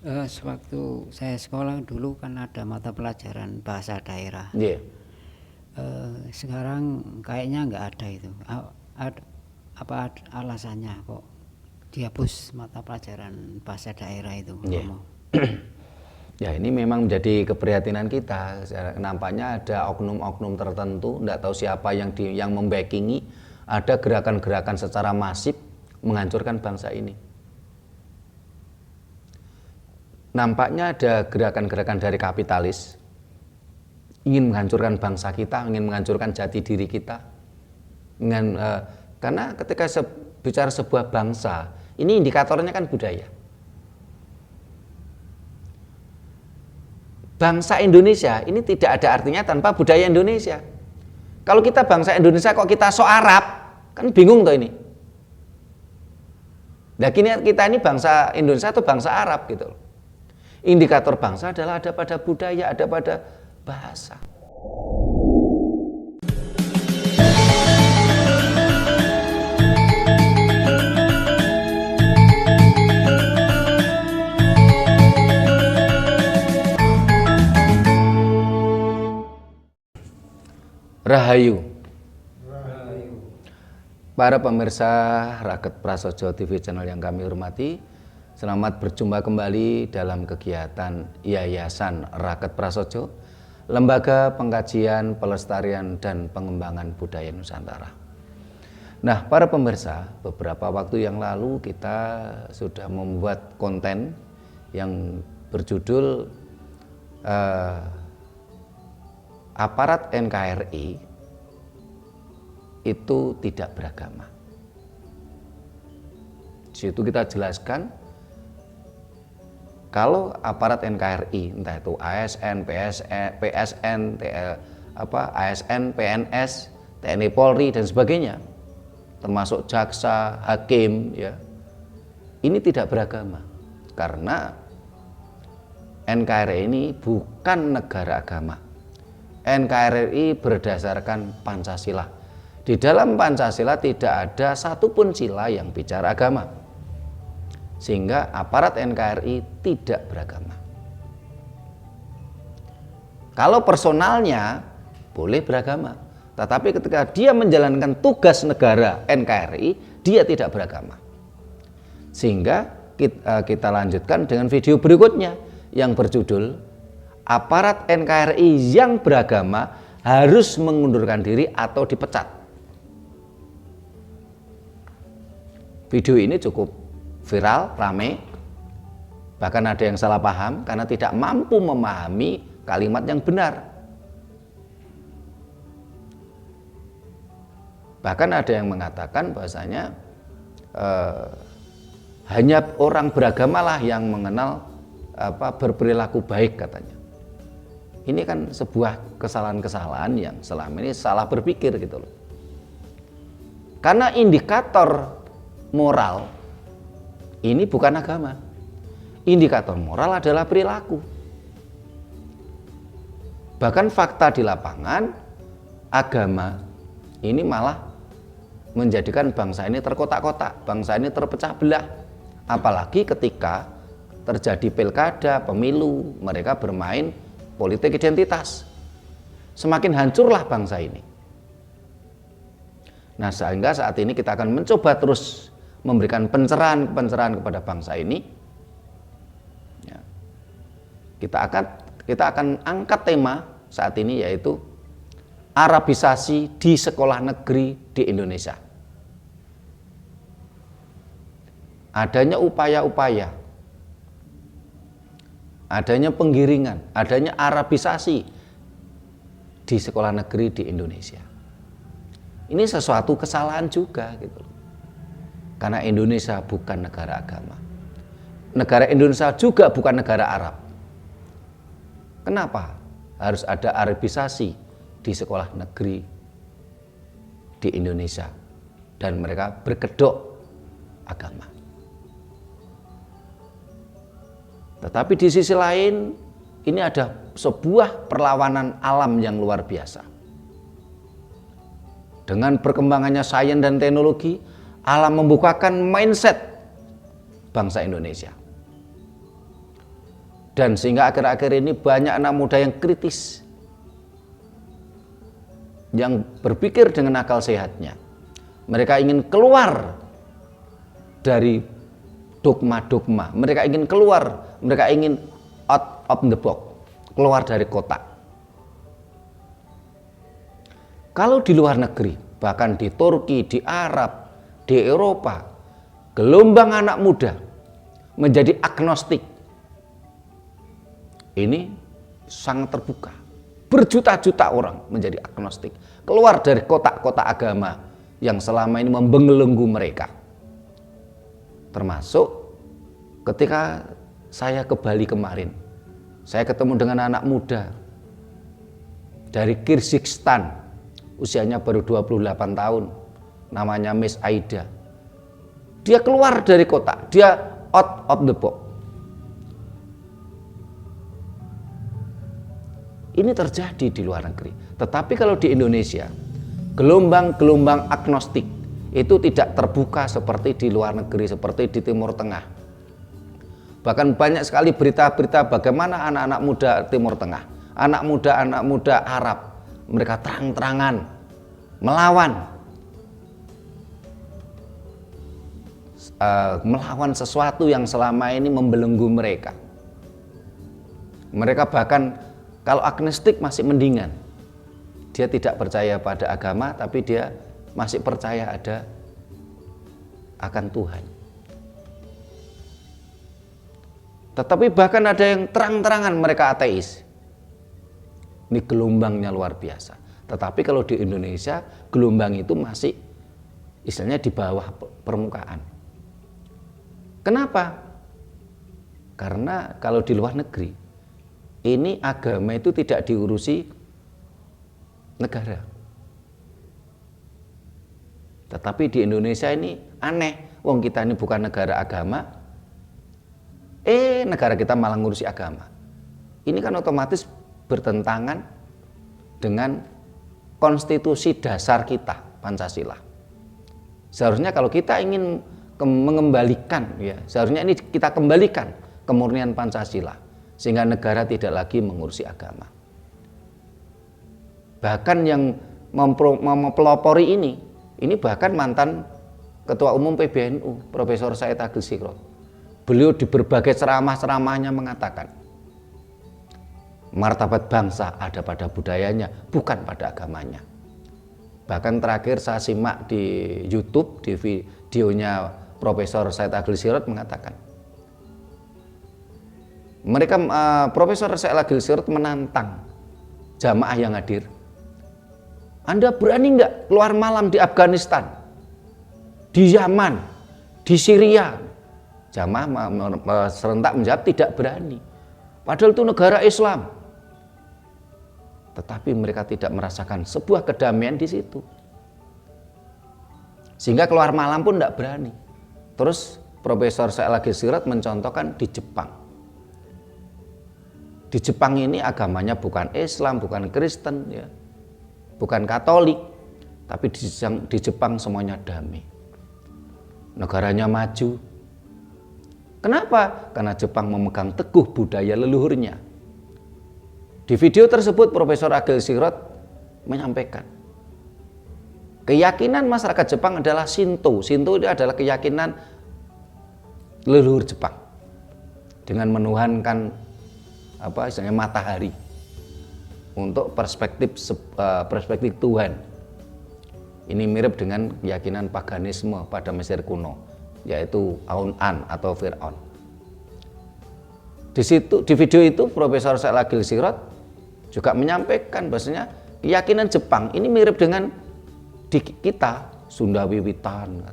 Sewaktu saya sekolah dulu kan ada mata pelajaran bahasa daerah. Iya. Sekarang kayaknya nggak ada itu. Alasannya kok dihapus mata pelajaran bahasa daerah itu, Iya. Romo? Ya, ini memang menjadi keprihatinan kita. Nampaknya ada oknum-oknum tertentu, tidak tahu siapa yang membackingi, ada gerakan-gerakan secara masif menghancurkan bangsa ini. Nampaknya ada gerakan-gerakan dari kapitalis ingin menghancurkan bangsa kita, ingin menghancurkan jati diri kita. Karena ketika bicara sebuah bangsa, ini indikatornya kan budaya. Bangsa Indonesia ini tidak ada artinya tanpa budaya Indonesia. Kalau kita bangsa Indonesia kok kita sok Arab, kan bingung tuh ini. Nah, kita ini bangsa Indonesia atau bangsa Arab gitu loh. Indikator bangsa adalah ada pada budaya, ada pada bahasa. Rahayu. Para pemirsa Raket Prasojo TV channel yang kami hormati, selamat berjumpa kembali dalam kegiatan Yayasan Raket Prasojo, Lembaga Pengkajian, Pelestarian, dan Pengembangan Budaya Nusantara. Nah, para pemirsa, beberapa waktu yang lalu kita sudah membuat konten yang berjudul aparat NKRI itu tidak beragama. Di situ kita jelaskan kalau aparat NKRI, entah itu ASN, PSN, ASN, PNS, TNI Polri dan sebagainya, termasuk jaksa, hakim, ya, ini tidak beragama karena NKRI ini bukan negara agama. NKRI berdasarkan Pancasila. Di dalam Pancasila tidak ada satupun sila yang bicara agama. Sehingga aparat NKRI tidak beragama. Kalau personalnya boleh beragama, tetapi ketika dia menjalankan tugas negara NKRI, dia tidak beragama. Sehingga kita lanjutkan dengan video berikutnya yang berjudul aparat NKRI yang beragama harus mengundurkan diri atau dipecat. Video ini cukup viral, rame, bahkan ada yang salah paham karena tidak mampu memahami kalimat yang benar. Bahkan ada yang mengatakan bahwasanya hanya orang beragamalah yang mengenal berperilaku baik katanya. Ini kan sebuah kesalahan-kesalahan yang selama ini salah berpikir gitu loh. Karena indikator moral ini bukan agama. Indikator moral adalah perilaku. Bahkan fakta di lapangan, agama ini malah menjadikan bangsa ini terkotak-kotak, bangsa ini terpecah belah. Apalagi ketika terjadi pilkada, pemilu, mereka bermain politik identitas. Semakin hancurlah bangsa ini. Nah, sehingga saat ini kita akan mencoba terus memberikan pencerahan kepada bangsa ini. Ya. Kita akan angkat tema saat ini yaitu Arabisasi di sekolah negeri di Indonesia. Adanya upaya-upaya, adanya penggiringan, adanya Arabisasi di sekolah negeri di Indonesia. Ini sesuatu kesalahan juga gitu. Karena Indonesia bukan negara agama. Negara Indonesia juga bukan negara Arab. Kenapa harus ada Arabisasi di sekolah negeri di Indonesia dan mereka berkedok agama? Tetapi di sisi lain, ini ada sebuah perlawanan alam yang luar biasa. Dengan perkembangannya sains dan teknologi, alam membukakan mindset bangsa Indonesia. Dan sehingga akhir-akhir ini banyak anak muda yang kritis, yang berpikir dengan akal sehatnya. Mereka ingin keluar dari dogma-dogma, mereka ingin keluar, mereka ingin out of the box, keluar dari kotak. Kalau di luar negeri, bahkan di Turki, di Arab, di Eropa, gelombang anak muda menjadi agnostik. Ini sangat terbuka. Berjuta-juta orang menjadi agnostik, keluar dari kotak-kotak agama yang selama ini membelenggu mereka. Termasuk ketika saya ke Bali kemarin, saya ketemu dengan anak muda dari Kyrgyzstan, usianya baru 28 tahun, namanya Miss Aida. Dia keluar dari kotak, dia out of the box. Ini terjadi di luar negeri. Tetapi kalau di Indonesia, gelombang-gelombang agnostik itu tidak terbuka seperti di luar negeri, seperti di Timur Tengah. Bahkan banyak sekali berita-berita bagaimana anak-anak muda Timur Tengah, anak muda Arab, mereka terang-terangan melawan sesuatu yang selama ini membelenggu mereka. Mereka bahkan kalau agnostik masih mendingan. Dia tidak percaya pada agama, tapi dia masih percaya akan Tuhan. Tetapi bahkan ada yang terang-terangan mereka ateis. Ini gelombangnya luar biasa. Tetapi kalau di Indonesia, gelombang itu masih istilahnya di bawah permukaan. Kenapa? Karena kalau di luar negeri, ini agama itu tidak diurusi negara. Tetapi di Indonesia ini aneh, wong kita ini bukan negara agama, negara kita malah ngurusi agama. Ini kan otomatis bertentangan dengan konstitusi dasar kita, Pancasila. Seharusnya kalau kita ingin mengembalikan, ya, seharusnya ini kita kembalikan kemurnian Pancasila, sehingga negara tidak lagi mengurusi agama. Bahkan yang mempelopori ini bahkan mantan Ketua Umum PBNU, Profesor Said Agil Sirot. Beliau di berbagai ceramah-ceramahnya mengatakan, martabat bangsa ada pada budayanya, bukan pada agamanya. Bahkan terakhir saya simak di YouTube, di videonya Profesor Said Agil Sirot mengatakan, Profesor Said Agil Sirot menantang jamaah yang hadir. Anda berani nggak keluar malam di Afghanistan, di Yaman, di Syria? Jamaah serentak menjawab tidak berani. Padahal itu negara Islam. Tetapi mereka tidak merasakan sebuah kedamaian di situ. Sehingga keluar malam pun tidak berani. Terus Profesor Said Agil Sirot mencontohkan di Jepang. Di Jepang ini agamanya bukan Islam, bukan Kristen, ya, bukan Katolik, tapi di Jepang semuanya damai. Negaranya maju. Kenapa? Karena Jepang memegang teguh budaya leluhurnya. Di video tersebut Profesor Agil Sirot menyampaikan, keyakinan masyarakat Jepang adalah Shinto. Shinto itu adalah keyakinan leluhur Jepang dengan menuhankan istilahnya matahari untuk perspektif Tuhan. Ini mirip dengan keyakinan paganisme pada Mesir kuno, yaitu Aun-An atau Fir'aun. Di video itu Profesor Said Agil Sirot juga menyampaikan bahwasanya keyakinan Jepang ini mirip dengan di kita, Sunda Wiwitan,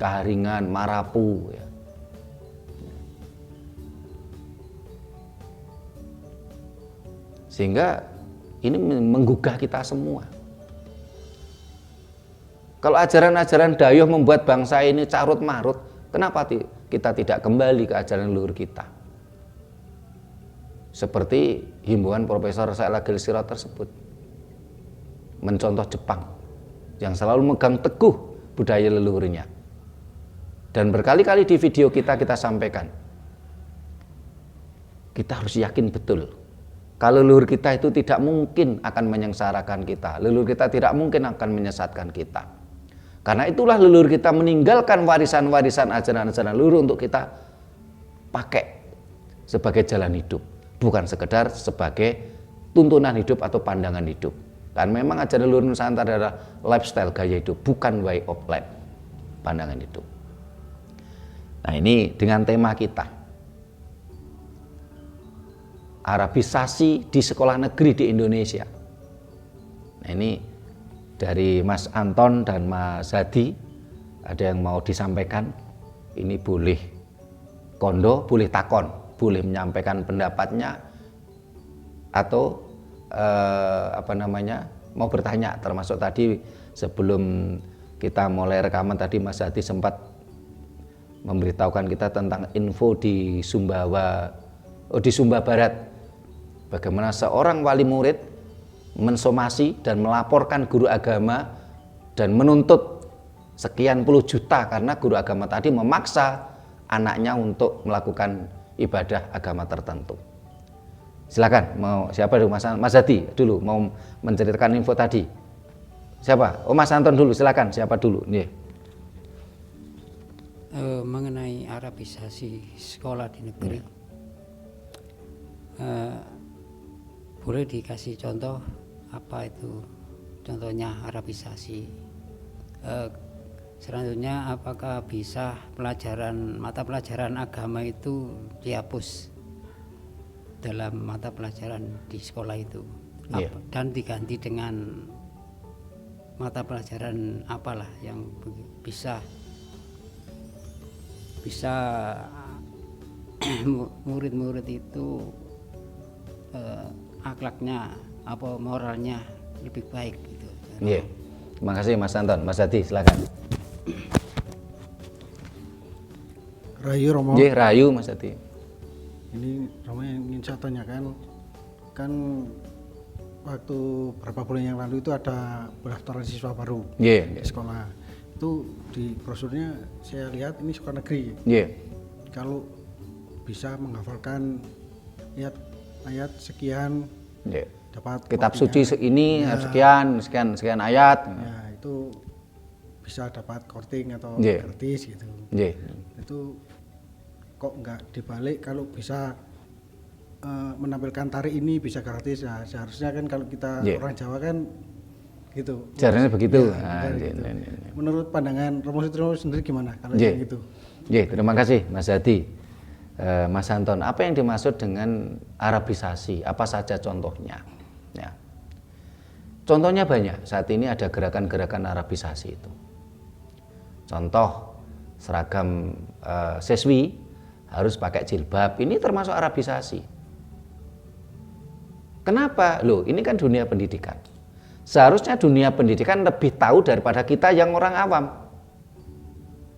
Kaharingan, Marapu, ya. Sehingga ini menggugah kita semua. Kalau ajaran-ajaran Dayuh membuat bangsa ini carut marut, kenapa kita tidak kembali ke ajaran leluhur kita? Seperti himbauan Profesor Said Agil Sirot tersebut, mencontoh Jepang yang selalu megang teguh budaya leluhurnya. Dan berkali-kali di video kita sampaikan, kita harus yakin betul kalau leluhur kita itu tidak mungkin akan menyengsarakan kita, leluhur kita tidak mungkin akan menyesatkan kita. Karena itulah leluhur kita meninggalkan warisan-warisan ajaran-ajaran leluhur untuk kita pakai sebagai jalan hidup, bukan sekedar sebagai tuntunan hidup atau pandangan hidup. Dan memang ajaran leluhur Nusantara adalah lifestyle, gaya hidup, bukan way of life, pandangan hidup. Nah, ini dengan tema kita, Arabisasi di sekolah negeri di Indonesia. Nah, ini dari Mas Anton dan Mas Hadi, ada yang mau disampaikan? Ini boleh kondo, boleh takon, boleh menyampaikan pendapatnya, atau mau bertanya. Termasuk tadi sebelum kita mulai rekaman tadi Mas Hadi sempat memberitahukan kita tentang info di Sumba Barat. Bagaimana seorang wali murid mensomasi dan melaporkan guru agama dan menuntut sekian puluh juta karena guru agama tadi memaksa anaknya untuk melakukan ibadah agama tertentu. Silakan, mau siapa dulu? Mas Hadi dulu mau menceritakan info tadi. Siapa? Oh, Mas Anton dulu, silakan. Siapa dulu? Nih. Mengenai Arabisasi sekolah di negeri, boleh dikasih contoh apa itu contohnya Arabisasi? Selanjutnya, apakah bisa mata pelajaran agama itu dihapus dalam mata pelajaran di sekolah itu, dan diganti dengan mata pelajaran apalah yang bisa murid-murid itu akhlaknya apa moralnya lebih baik gitu. Iya. Terima kasih Mas Anton. Mas Hadi silakan. Rayu Romo. Nggih, rayu Mas Hadi. Ini Romo yang ingin saya tanyakan, kan waktu beberapa bulan yang lalu itu ada pendaftaran siswa baru di sekolah. Itu di brosurnya saya lihat ini sekolah negeri. Kalau bisa menghafalkan ayat sekian, dapat kitab suci ini sekian ayat. Ya, itu bisa dapat korting atau gratis gitu. Itu kok nggak dibalik, kalau bisa menampilkan tari ini bisa gratis. Nah, seharusnya kan kalau kita orang Jawa kan gitu. Seharusnya begitu. Gitu. Menurut pandangan Romo Sutrisno sendiri gimana kalau yang gitu? Terima kasih Mas Hadi. Mas Anton, apa yang dimaksud dengan Arabisasi? Apa saja contohnya? Ya. Contohnya banyak. Saat ini ada gerakan-gerakan Arabisasi itu. Contoh seragam siswi harus pakai jilbab. Ini termasuk Arabisasi. Kenapa? Loh, ini kan dunia pendidikan. Seharusnya dunia pendidikan lebih tahu daripada kita yang orang awam.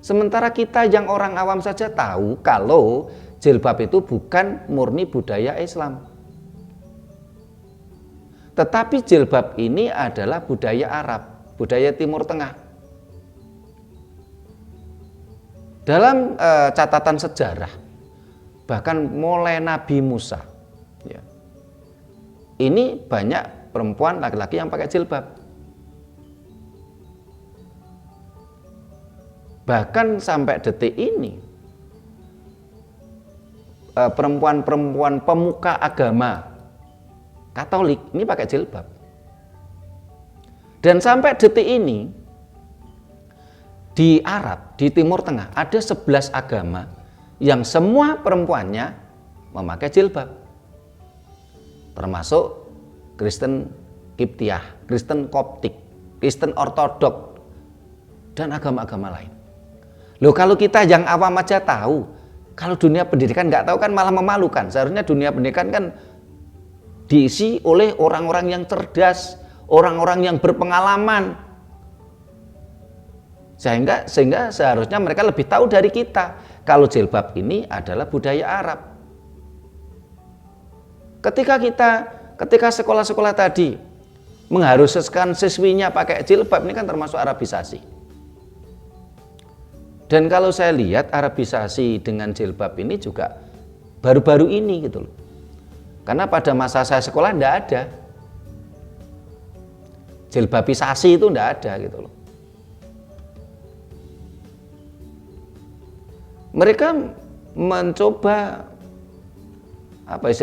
Sementara kita yang orang awam saja tahu kalau jilbab itu bukan murni budaya Islam. Tetapi jilbab ini adalah budaya Arab, budaya Timur Tengah. Dalam catatan sejarah, bahkan mulai Nabi Musa, ini banyak perempuan laki-laki yang pakai jilbab. Bahkan sampai detik ini, perempuan-perempuan pemuka agama Katolik ini pakai jilbab. Dan sampai detik ini, di Arab, di Timur Tengah, ada 11 agama yang semua perempuannya memakai jilbab. Termasuk Kristen Kiptiah, Kristen Koptik, Kristen Ortodok, dan agama-agama lain. Loh, kalau kita yang awam aja tahu, kalau dunia pendidikan nggak tahu kan malah memalukan. Seharusnya dunia pendidikan kan diisi oleh orang-orang yang cerdas, orang-orang yang berpengalaman. Sehingga seharusnya mereka lebih tahu dari kita kalau jilbab ini adalah budaya Arab. Ketika sekolah-sekolah tadi mengharuskan siswinya pakai jilbab, ini kan termasuk Arabisasi. Dan kalau saya lihat Arabisasi dengan jilbab ini juga baru-baru ini gitu loh. Karena pada masa saya sekolah enggak ada. Jilbabisasi itu enggak ada gitu loh. Mereka mencoba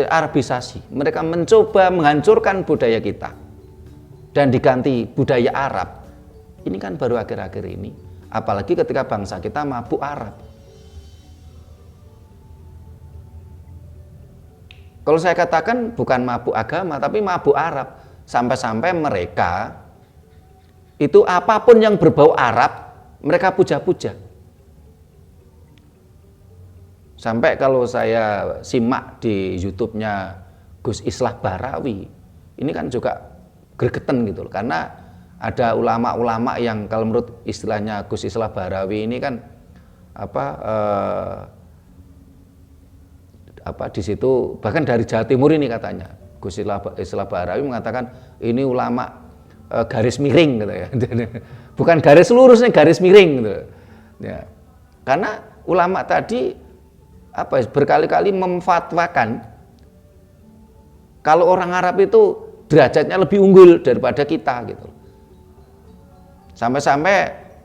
Arabisasi. Mereka mencoba menghancurkan budaya kita dan diganti budaya Arab. Ini kan baru akhir-akhir ini. Apalagi ketika bangsa kita mabuk Arab. Kalau saya katakan bukan mabuk agama, tapi mabuk Arab. Sampai-sampai mereka itu apapun yang berbau Arab, mereka puja-puja. Sampai kalau saya simak di YouTube-nya Gus Islah Barawi, ini kan juga gregeten gitu loh. Karena ada ulama-ulama yang kalau menurut istilahnya Gus Islah Barawi ini kan di situ bahkan dari Jawa Timur ini katanya Gus Islah Barawi mengatakan ini ulama garis miring gitu ya. Bukan garis lurus, ini garis miring gitu. Ya. Karena ulama tadi berkali-kali memfatwakan kalau orang Arab itu derajatnya lebih unggul daripada kita gitu. Sampai-sampai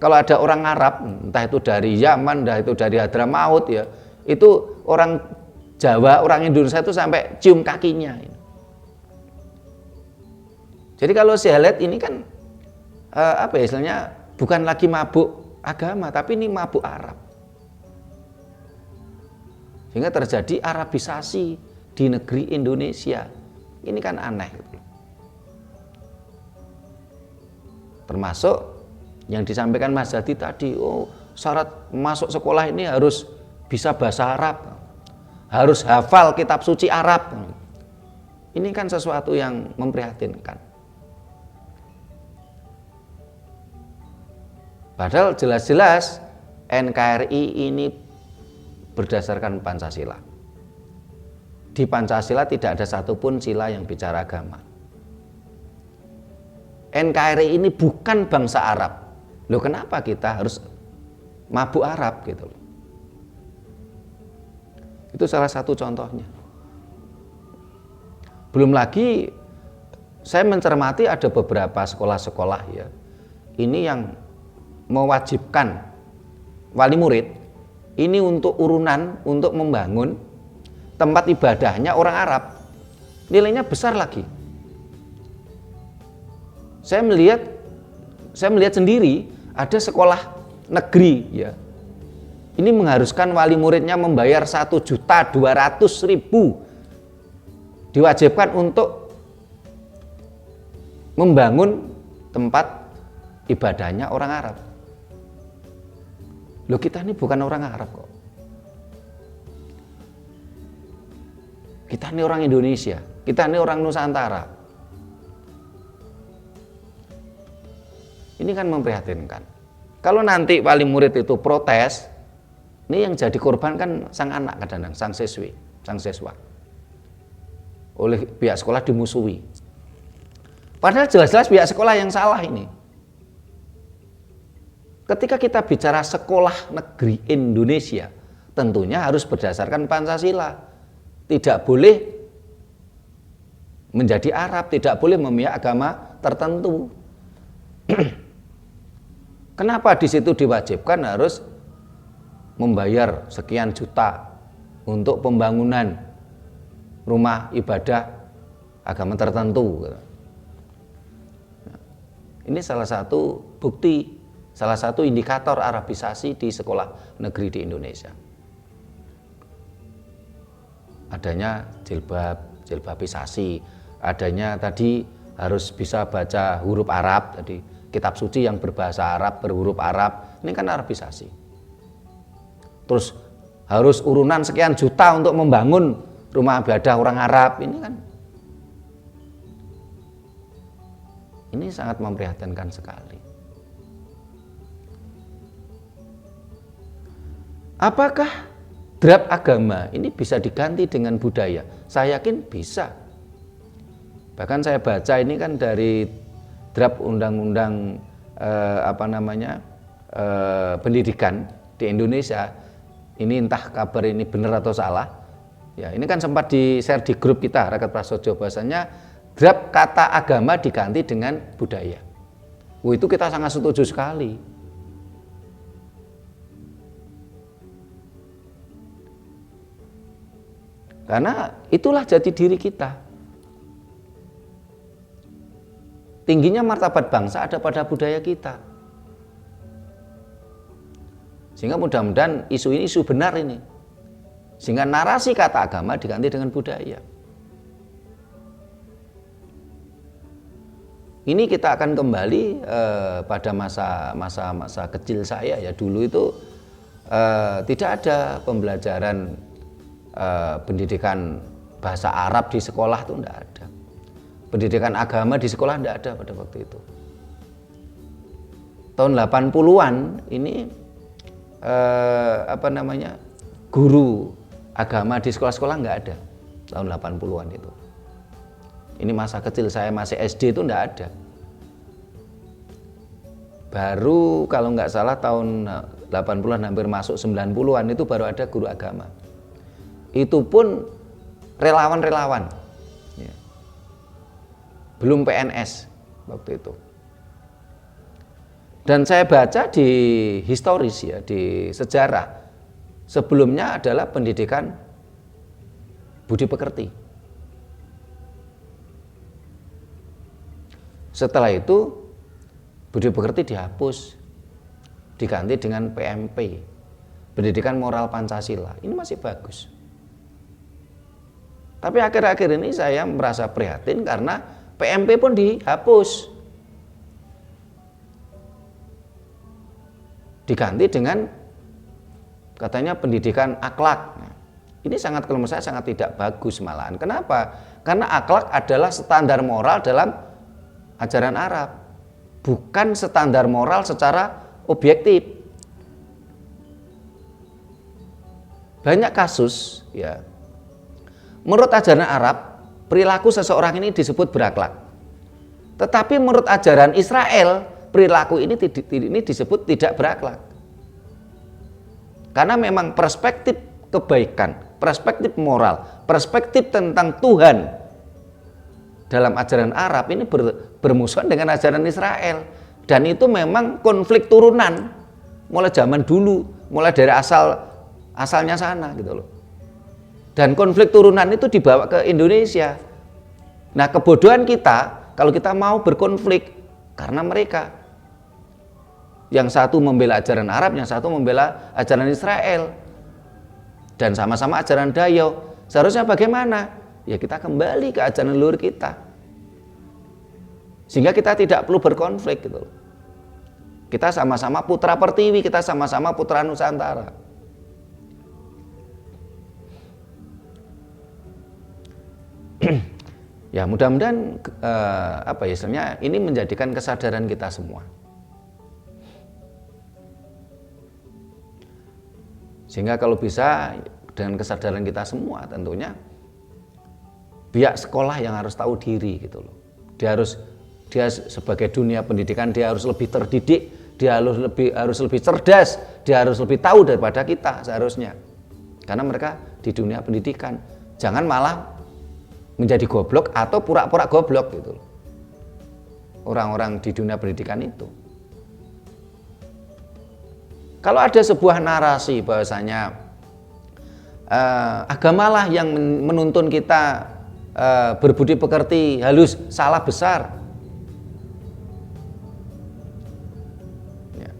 kalau ada orang Arab, entah itu dari Yaman, entah itu dari Hadramaut ya, itu orang Jawa, orang Indonesia itu sampai cium kakinya. Jadi kalau saya lihat ini kan istilahnya bukan lagi mabuk agama, tapi ini mabuk Arab. Sehingga terjadi Arabisasi di negeri Indonesia. Ini kan aneh. Termasuk yang disampaikan Mas Hadi tadi, syarat masuk sekolah ini harus bisa bahasa Arab, harus hafal kitab suci Arab. Ini kan sesuatu yang memprihatinkan. Padahal jelas-jelas NKRI ini berdasarkan Pancasila. Di Pancasila tidak ada satupun sila yang bicara agama. NKRI ini bukan bangsa Arab. Loh, kenapa kita harus mabuk Arab gitu loh? Itu salah satu contohnya. Belum lagi saya mencermati ada beberapa sekolah-sekolah ya. Ini yang mewajibkan wali murid ini untuk urunan, untuk membangun tempat ibadahnya orang Arab. Nilainya besar lagi. Saya melihat sendiri ada sekolah negeri ya. Ini mengharuskan wali muridnya membayar 1.200.000 diwajibkan untuk membangun tempat ibadahnya orang Arab. Loh, kita ini bukan orang Arab kok. Kita ini orang Indonesia, kita ini orang Nusantara. Ini kan memprihatinkan. Kalau nanti wali murid itu protes, ini yang jadi korban kan sang anak kadang-kadang, sang siswa. Oleh pihak sekolah dimusuhi. Padahal jelas-jelas pihak sekolah yang salah ini. Ketika kita bicara sekolah negeri Indonesia, tentunya harus berdasarkan Pancasila. Tidak boleh menjadi Arab, tidak boleh memihak agama tertentu. Kenapa di situ diwajibkan harus membayar sekian juta untuk pembangunan rumah ibadah agama tertentu? Ini salah satu bukti, salah satu indikator Arabisasi di sekolah negeri di Indonesia. Adanya jilbabisasi, adanya tadi harus bisa baca huruf Arab, tadi kitab suci yang berbahasa Arab, berhuruf Arab, ini kan Arabisasi. Terus harus urunan sekian juta untuk membangun rumah ibadah orang Arab, ini sangat memprihatinkan sekali. Apakah draft agama ini bisa diganti dengan budaya? Saya yakin bisa. Bahkan saya baca ini kan dari draft undang-undang pendidikan di Indonesia. Ini entah kabar ini benar atau salah. Ya, ini kan sempat di-share di grup kita Rakyat Prasojo bahasanya draft kata agama diganti dengan budaya. Itu kita sangat setuju sekali. Karena itulah jati diri kita. Tingginya martabat bangsa ada pada budaya kita. Sehingga mudah-mudahan isu ini isu benar ini. Sehingga narasi kata agama diganti dengan budaya. Ini kita akan kembali pada masa kecil saya ya. Dulu itu tidak ada pembelajaran pendidikan bahasa Arab di sekolah itu tidak ada. Pendidikan agama di sekolah tidak ada pada waktu itu. Tahun 80-an ini guru agama di sekolah-sekolah nggak ada. Tahun 80-an itu. Ini masa kecil saya masih SD itu tidak ada. Baru kalau nggak salah tahun 80-an hampir masuk 90-an itu baru ada guru agama. Itu pun relawan-relawan. Ya. Belum PNS waktu itu. Dan saya baca di historis ya, di sejarah, sebelumnya adalah pendidikan budi pekerti. Setelah itu budi pekerti dihapus, diganti dengan PMP, pendidikan moral Pancasila. Ini masih bagus. Tapi akhir-akhir ini saya merasa prihatin karena PMP pun dihapus, diganti dengan katanya pendidikan akhlak. Ini sangat, kalau menurut saya sangat tidak bagus malahan. Kenapa? Karena akhlak adalah standar moral dalam ajaran Arab, bukan standar moral secara objektif. Banyak kasus ya, menurut ajaran Arab perilaku seseorang ini disebut berakhlak, tetapi menurut ajaran Israel perilaku ini disebut tidak berakhlak. Karena memang perspektif kebaikan, perspektif moral, perspektif tentang Tuhan dalam ajaran Arab ini bermusuhan dengan ajaran Israel. Dan itu memang konflik turunan mulai zaman dulu, mulai dari asalnya sana gitu loh. Dan konflik turunan itu dibawa ke Indonesia. Nah, kebodohan kita kalau kita mau berkonflik karena mereka. Yang satu membela ajaran Arab, yang satu membela ajaran Israel. Dan sama-sama ajaran Dayo. Seharusnya bagaimana? Ya kita kembali ke ajaran leluhur kita. Sehingga kita tidak perlu berkonflik gitu loh. Kita sama-sama putra Pertiwi, kita sama-sama putra Nusantara. Ya mudah-mudahan istilahnya ini menjadikan kesadaran kita semua. Sehingga kalau bisa dengan kesadaran kita semua tentunya pihak sekolah yang harus tahu diri gitu loh. Dia sebagai dunia pendidikan dia harus lebih terdidik, dia harus lebih cerdas, dia harus lebih tahu daripada kita seharusnya. Karena mereka di dunia pendidikan. Jangan malah menjadi goblok atau pura-pura goblok gitu loh. Orang-orang di dunia pendidikan itu. Kalau ada sebuah narasi bahwasanya agamalah yang menuntun kita berbudi pekerti halus, salah besar. Ya.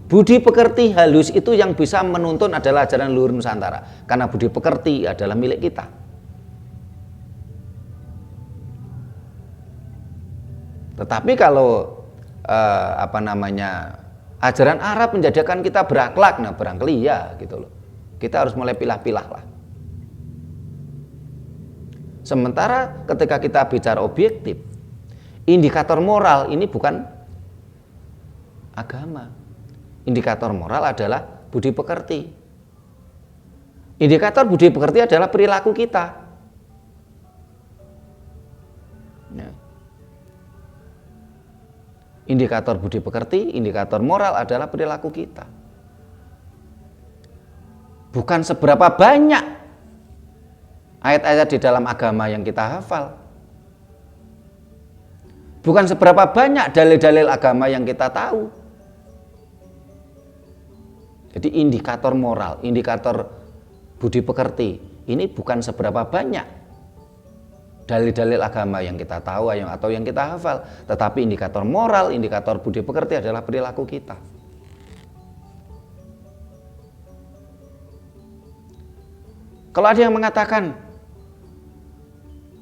Budi pekerti halus itu yang bisa menuntun adalah ajaran leluhur Nusantara, karena budi pekerti adalah milik kita. Tetapi kalau ajaran Arab menjadikan kita berakhlak, nah barangkali ya gitu loh. Kita harus mulai pilah-pilah lah. Sementara ketika kita bicara objektif, indikator moral ini bukan agama. Indikator moral adalah budi pekerti. Indikator budi pekerti adalah perilaku kita. Ya. Indikator budi pekerti, indikator moral adalah perilaku kita. Bukan seberapa banyak ayat-ayat di dalam agama yang kita hafal. Bukan seberapa banyak dalil-dalil agama yang kita tahu. Jadi indikator moral, indikator budi pekerti, ini bukan seberapa banyak dalil-dalil agama yang kita tahu atau yang kita hafal, tetapi indikator moral, indikator budi pekerti adalah perilaku kita. Kalau ada yang mengatakan,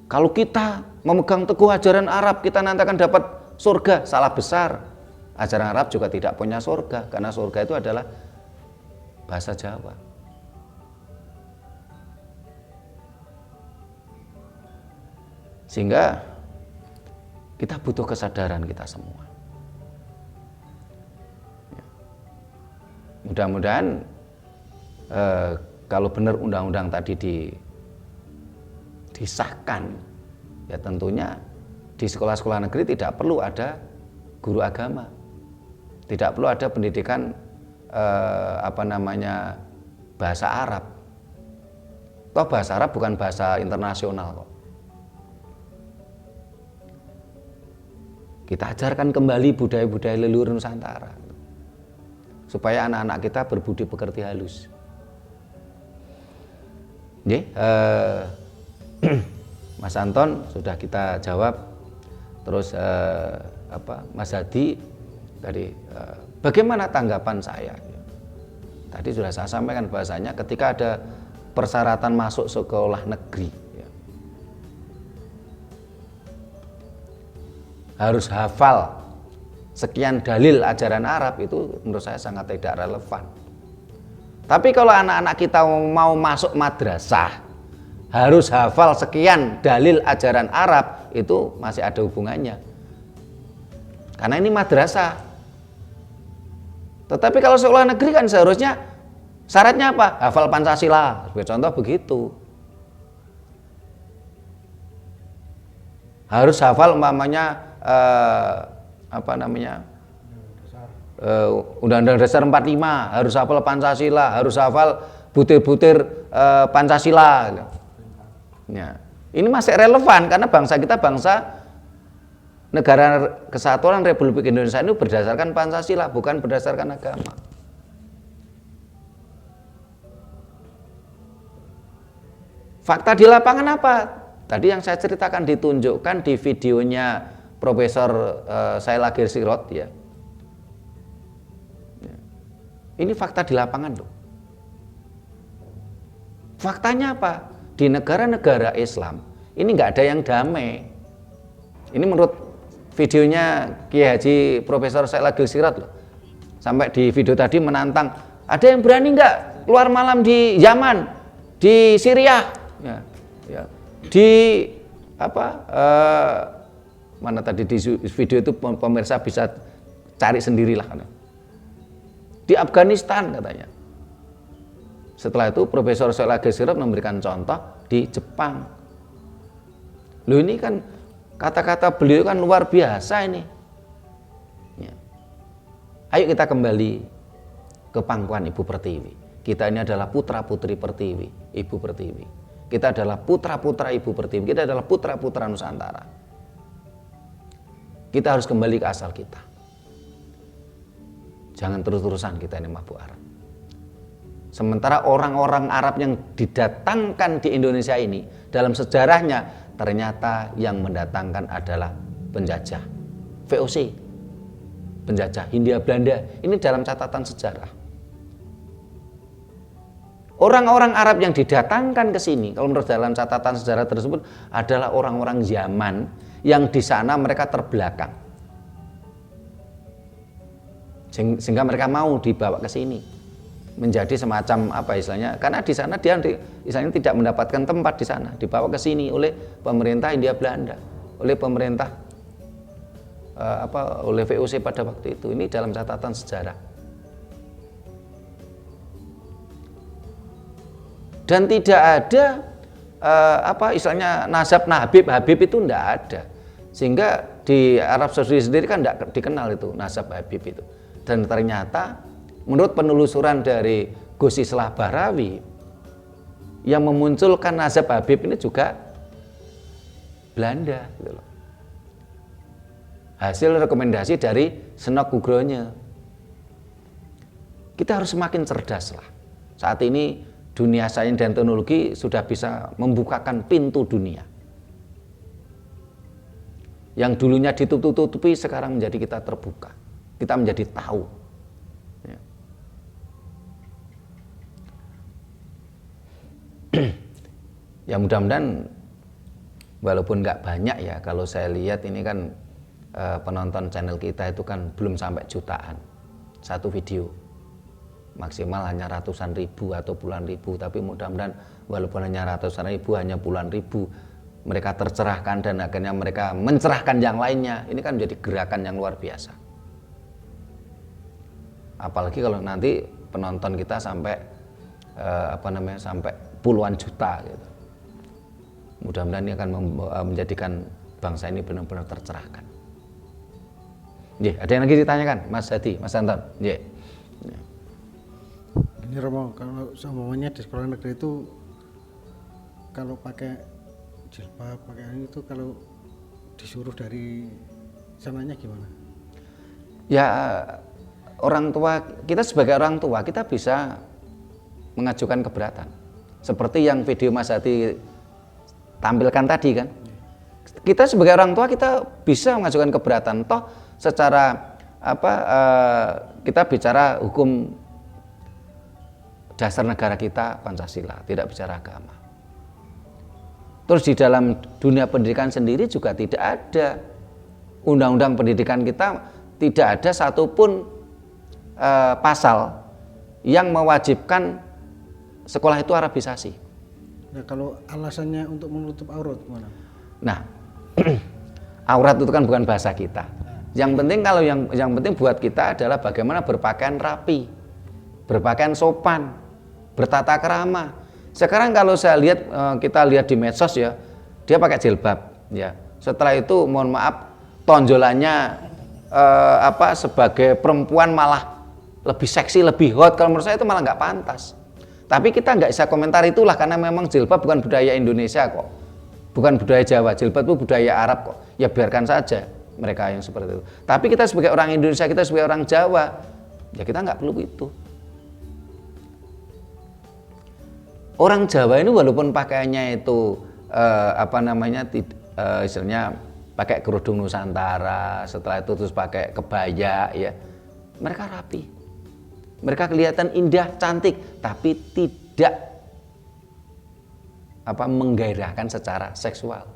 kalau kita memegang teguh ajaran Arab, kita nanti akan dapat surga, salah besar. Ajaran Arab juga tidak punya surga, karena surga itu adalah bahasa Jawa. Sehingga kita butuh kesadaran kita semua. Mudah-mudahan kalau benar undang-undang tadi disahkan, ya tentunya di sekolah-sekolah negeri tidak perlu ada guru agama, tidak perlu ada pendidikan bahasa Arab. Toh bahasa Arab bukan bahasa internasional kok. Kita ajarkan kembali budaya-budaya leluhur Nusantara supaya anak-anak kita berbudi pekerti halus. Mas Anton sudah kita jawab. Terus Mas Hadi tadi bagaimana tanggapan saya? Tadi sudah saya sampaikan bahasanya ketika ada persyaratan masuk sekolah negeri, harus hafal sekian dalil ajaran Arab, itu menurut saya sangat tidak relevan. Tapi kalau anak-anak kita mau masuk madrasah harus hafal sekian dalil ajaran Arab, itu masih ada hubungannya. Karena ini madrasah. Tetapi kalau sekolah negeri kan seharusnya syaratnya apa? Hafal Pancasila. Sebagai contoh begitu. Harus hafal umpamanya Undang-Undang Dasar 45, harus hafal Pancasila, harus hafal butir-butir Pancasila. Ya. Ini masih relevan karena bangsa kita bangsa Negara Kesatuan Republik Indonesia ini berdasarkan Pancasila, bukan berdasarkan agama. Fakta di lapangan apa? Tadi yang saya ceritakan ditunjukkan di videonya Profesor Saila Gersirot, ya. Ini fakta di lapangan loh. Faktanya apa? Di negara-negara Islam ini nggak ada yang damai. Ini menurut videonya Kiai Haji Profesor Saila Gersirot loh. Sampai di video tadi menantang, ada yang berani nggak keluar malam di Yaman, di Syria, ya. Di mana tadi di video itu pemirsa bisa cari sendirilah. Di Afghanistan katanya. Setelah itu Profesor Saila Gersirot memberikan contoh di Jepang. Loh, ini kan kata-kata beliau kan luar biasa ini. Ya. Ayo kita kembali ke pangkuan Ibu Pertiwi. Kita ini adalah putra-putri Pertiwi, Ibu Pertiwi. Kita adalah putra-putra Ibu Pertiwi. Kita adalah putra-putra Nusantara. Kita harus kembali ke asal kita. Jangan terus-terusan kita ini mabuk Arab. Sementara orang-orang Arab yang didatangkan di Indonesia ini dalam sejarahnya ternyata yang mendatangkan adalah penjajah, VOC, penjajah Hindia Belanda. Ini dalam catatan sejarah. Orang-orang Arab yang didatangkan ke sini, kalau menurut dalam catatan sejarah tersebut, adalah orang-orang Yaman yang di sana mereka terbelakang. Sehingga mereka mau dibawa ke sini. Menjadi semacam apa istilahnya, karena di sana dia istilahnya tidak mendapatkan tempat di sana, dibawa ke sini oleh pemerintah Hindia Belanda, oleh pemerintah oleh VOC pada waktu itu. Ini dalam catatan sejarah. Dan tidak ada istilahnya nasab Habib itu tidak ada. Sehingga di Arab Saudi sendiri kan tidak dikenal itu nasab Habib itu. Dan ternyata menurut penelusuran dari Gus Islah Bahrawi, yang memunculkan nazab Habib ini juga Belanda gitu loh. Hasil rekomendasi dari Senok Ugronje. Kita harus semakin cerdas lah. Saat ini dunia sains dan teknologi sudah bisa membukakan pintu dunia. Yang dulunya ditutup-tutupi sekarang menjadi kita terbuka. Kita menjadi tahu. Ya. Ya mudah-mudahan walaupun nggak banyak ya, kalau saya lihat ini kan penonton channel kita itu kan belum sampai jutaan satu video, maksimal hanya ratusan ribu atau puluhan ribu. Tapi mudah-mudahan walaupun hanya ratusan ribu, hanya puluhan ribu, mereka tercerahkan dan akhirnya mereka mencerahkan yang lainnya. Ini kan menjadi gerakan yang luar biasa. Apalagi kalau nanti penonton kita sampai sampai puluhan juta gitu. Mudah-mudahan ini akan menjadikan bangsa ini benar-benar tercerahkan. Ada yang lagi ditanyakan, Mas Hadi, Mas Anton? Ini Romo, kalau semuanya di sekolah negeri itu kalau pakai jilbab, pakai ini itu kalau disuruh dari sananya gimana? Ya orang tua, kita sebagai orang tua kita bisa mengajukan keberatan. Seperti yang video Mas Hadi tampilkan tadi kan. Kita sebagai orang tua kita bisa mengajukan keberatan. Toh secara kita bicara hukum dasar negara kita Pancasila, tidak bicara agama. Terus di dalam dunia pendidikan sendiri juga tidak ada undang-undang pendidikan kita, tidak ada satupun pasal yang mewajibkan sekolah itu Arabisasi. Nah, kalau alasannya untuk menutup aurat gimana? Nah, aurat itu kan bukan bahasa kita. Yang penting kalau yang penting buat kita adalah bagaimana berpakaian rapi, berpakaian sopan, bertata krama. Sekarang kalau saya lihat, kita lihat di medsos ya, dia pakai jilbab ya. Setelah itu mohon maaf, tonjolannya sebagai perempuan malah lebih seksi, lebih hot. Kalau menurut saya itu malah nggak pantas. Tapi kita nggak bisa komentar itulah, karena memang jilbab bukan budaya Indonesia kok, bukan budaya Jawa. Jilbab itu budaya Arab kok. Ya biarkan saja mereka yang seperti itu. Tapi kita sebagai orang Indonesia, kita sebagai orang Jawa, ya kita nggak perlu itu. Orang Jawa ini walaupun pakaiannya itu istilahnya pakai kerudung Nusantara, setelah itu terus pakai kebaya ya, mereka rapi, mereka kelihatan indah, cantik, tapi tidak menggairahkan secara seksual.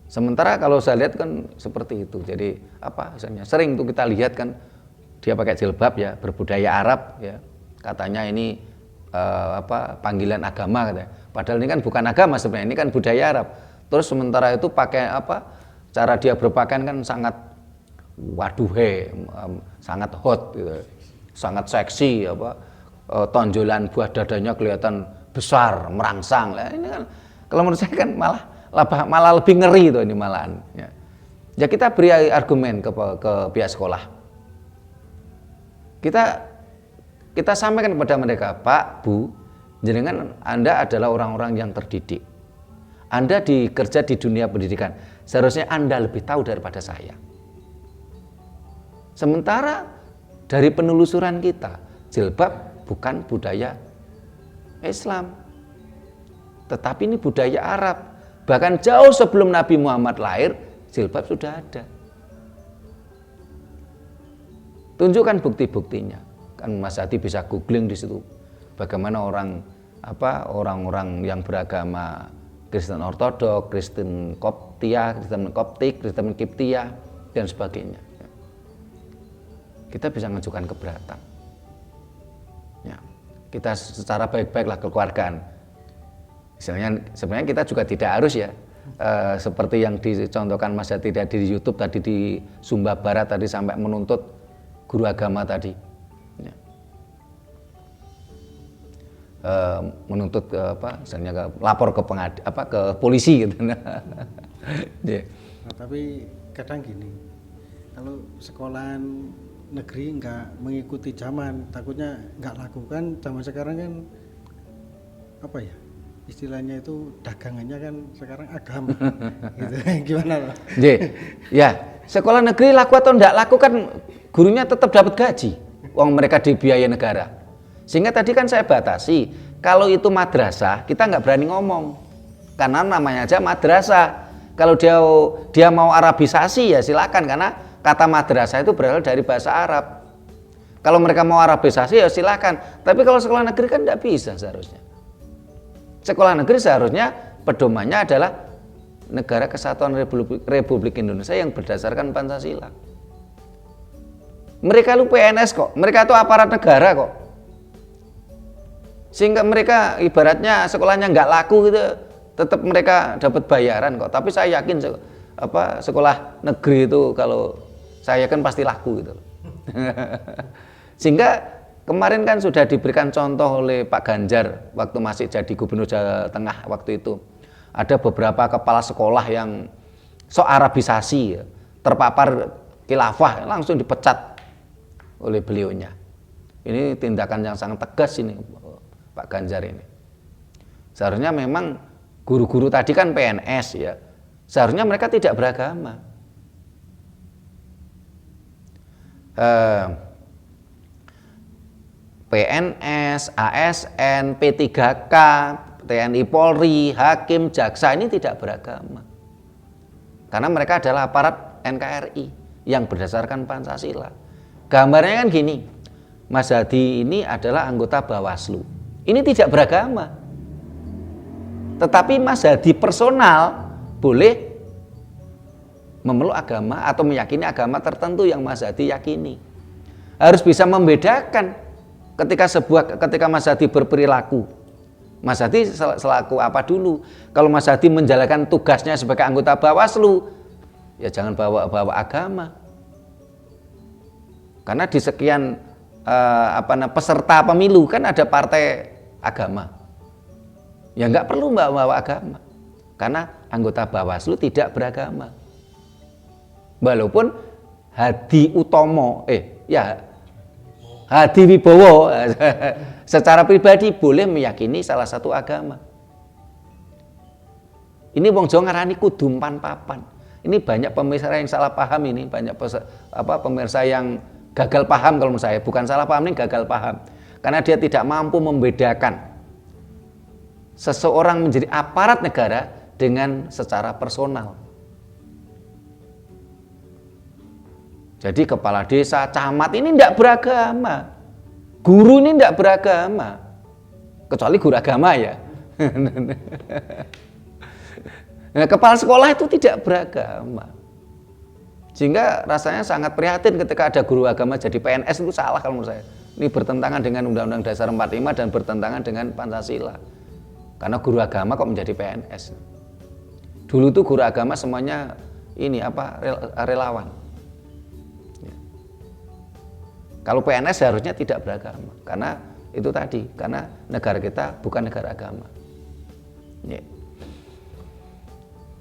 Sementara kalau saya lihat kan seperti itu. Jadi misalnya sering tuh kita lihat kan dia pakai jilbab ya, berbudaya Arab ya, katanya ini panggilan agama katanya. Padahal ini kan bukan agama sebenarnya, ini kan budaya Arab. Terus sementara itu pakai cara dia berpakaian kan sangat sangat hot gitu. Sangat seksi tonjolan buah dadanya kelihatan besar, merangsang. Lah ini kan kalau menurut saya kan malah lebih ngeri itu ini malahan ya. Ya kita beri argumen ke pihak sekolah. Kita sampaikan kepada mereka, Pak, Bu, jenengan Anda adalah orang-orang yang terdidik. Anda kerja di dunia pendidikan. Seharusnya Anda lebih tahu daripada saya. Sementara dari penelusuran kita, jilbab bukan budaya Islam, tetapi ini budaya Arab. Bahkan jauh sebelum Nabi Muhammad lahir, jilbab sudah ada. Tunjukkan bukti-buktinya. Kan Mas Hadi bisa googling di situ. Bagaimana orang-orang yang beragama Kristen Ortodok, Kristen Koptia, Kristen Koptik, Kristen Kiptia dan sebagainya. Kita bisa mengajukan keberatan. Ya, kita secara baik-baiklah kekeluargaan. Sebenarnya kita juga tidak harus ya seperti yang dicontohkan Mas Hadi tadi di YouTube tadi di Sumba Barat tadi sampai menuntut guru agama tadi. Ya. Menuntut misalnya lapor ke ke polisi gitu. Yeah. Nah, tapi kadang gini, kalau sekolahan negeri nggak mengikuti zaman, takutnya nggak laku kan. Zaman sekarang kan apa ya? Istilahnya itu dagangannya kan sekarang agama. Gitu. Gimana Pak? Ya, sekolah negeri laku atau enggak laku kan gurunya tetap dapat gaji. Uang mereka dibiayai negara. Sehingga tadi kan saya batasi, kalau itu madrasah kita nggak berani ngomong. Karena namanya aja madrasah. Kalau dia mau Arabisasi ya silakan, karena kata madrasah itu berasal dari bahasa Arab. Kalau mereka mau Arabisasi ya silakan. Tapi kalau sekolah negeri kan nggak bisa seharusnya. Sekolah negeri seharusnya pedomannya adalah Negara Kesatuan Republik Indonesia yang berdasarkan Pancasila. Mereka itu PNS kok, mereka itu aparat negara kok. Sehingga mereka ibaratnya sekolahnya nggak laku gitu, tetap mereka dapat bayaran kok. Tapi saya yakin sekolah negeri itu kalau saya yakin pasti laku gitu. Sehingga kemarin kan sudah diberikan contoh oleh Pak Ganjar waktu masih jadi Gubernur Jawa Tengah waktu itu. Ada beberapa kepala sekolah yang sok Arabisasi, terpapar khilafah, langsung dipecat oleh beliaunya. Ini tindakan yang sangat tegas ini Pak Ganjar ini. Seharusnya memang guru-guru tadi kan PNS ya. Seharusnya mereka tidak beragama. PNS, ASN, P3K, TNI Polri, Hakim, Jaksa ini tidak beragama. Karena mereka adalah aparat NKRI yang berdasarkan Pancasila. Gambarnya kan gini, Mas Hadi ini adalah anggota Bawaslu. Ini tidak beragama. Tetapi Mas Hadi personal boleh memeluk agama atau meyakini agama tertentu yang Mas Hadi yakini. Harus bisa membedakan ketika Mas Hadi berperilaku. Mas Hadi selaku apa dulu? Kalau Mas Hadi menjalankan tugasnya sebagai anggota Bawaslu, ya jangan bawa-bawa agama. Karena di sekian peserta pemilu kan ada partai agama. Ya nggak perlu bawa agama. Karena anggota Bawaslu tidak beragama. Walaupun Hadi Utomo, Hadi Wibowo secara pribadi boleh meyakini salah satu agama. Ini wong Jawa ngarani kudumpan papan. Ini banyak pemirsa yang salah paham ini, banyak pemirsa yang gagal paham kalau menurut saya, bukan salah paham, ini gagal paham. Karena dia tidak mampu membedakan seseorang menjadi aparat negara dengan secara personal. Jadi kepala desa, camat ini tidak beragama. Guru ini tidak beragama. Kecuali guru agama ya. Nah, kepala sekolah itu tidak beragama. Sehingga rasanya sangat prihatin ketika ada guru agama jadi PNS, itu salah kalau menurut saya. Ini bertentangan dengan Undang-Undang Dasar 45 dan bertentangan dengan Pancasila. Karena guru agama kok menjadi PNS. Dulu tuh guru agama semuanya relawan. Kalau PNS seharusnya tidak beragama, karena itu tadi, karena negara kita bukan negara agama.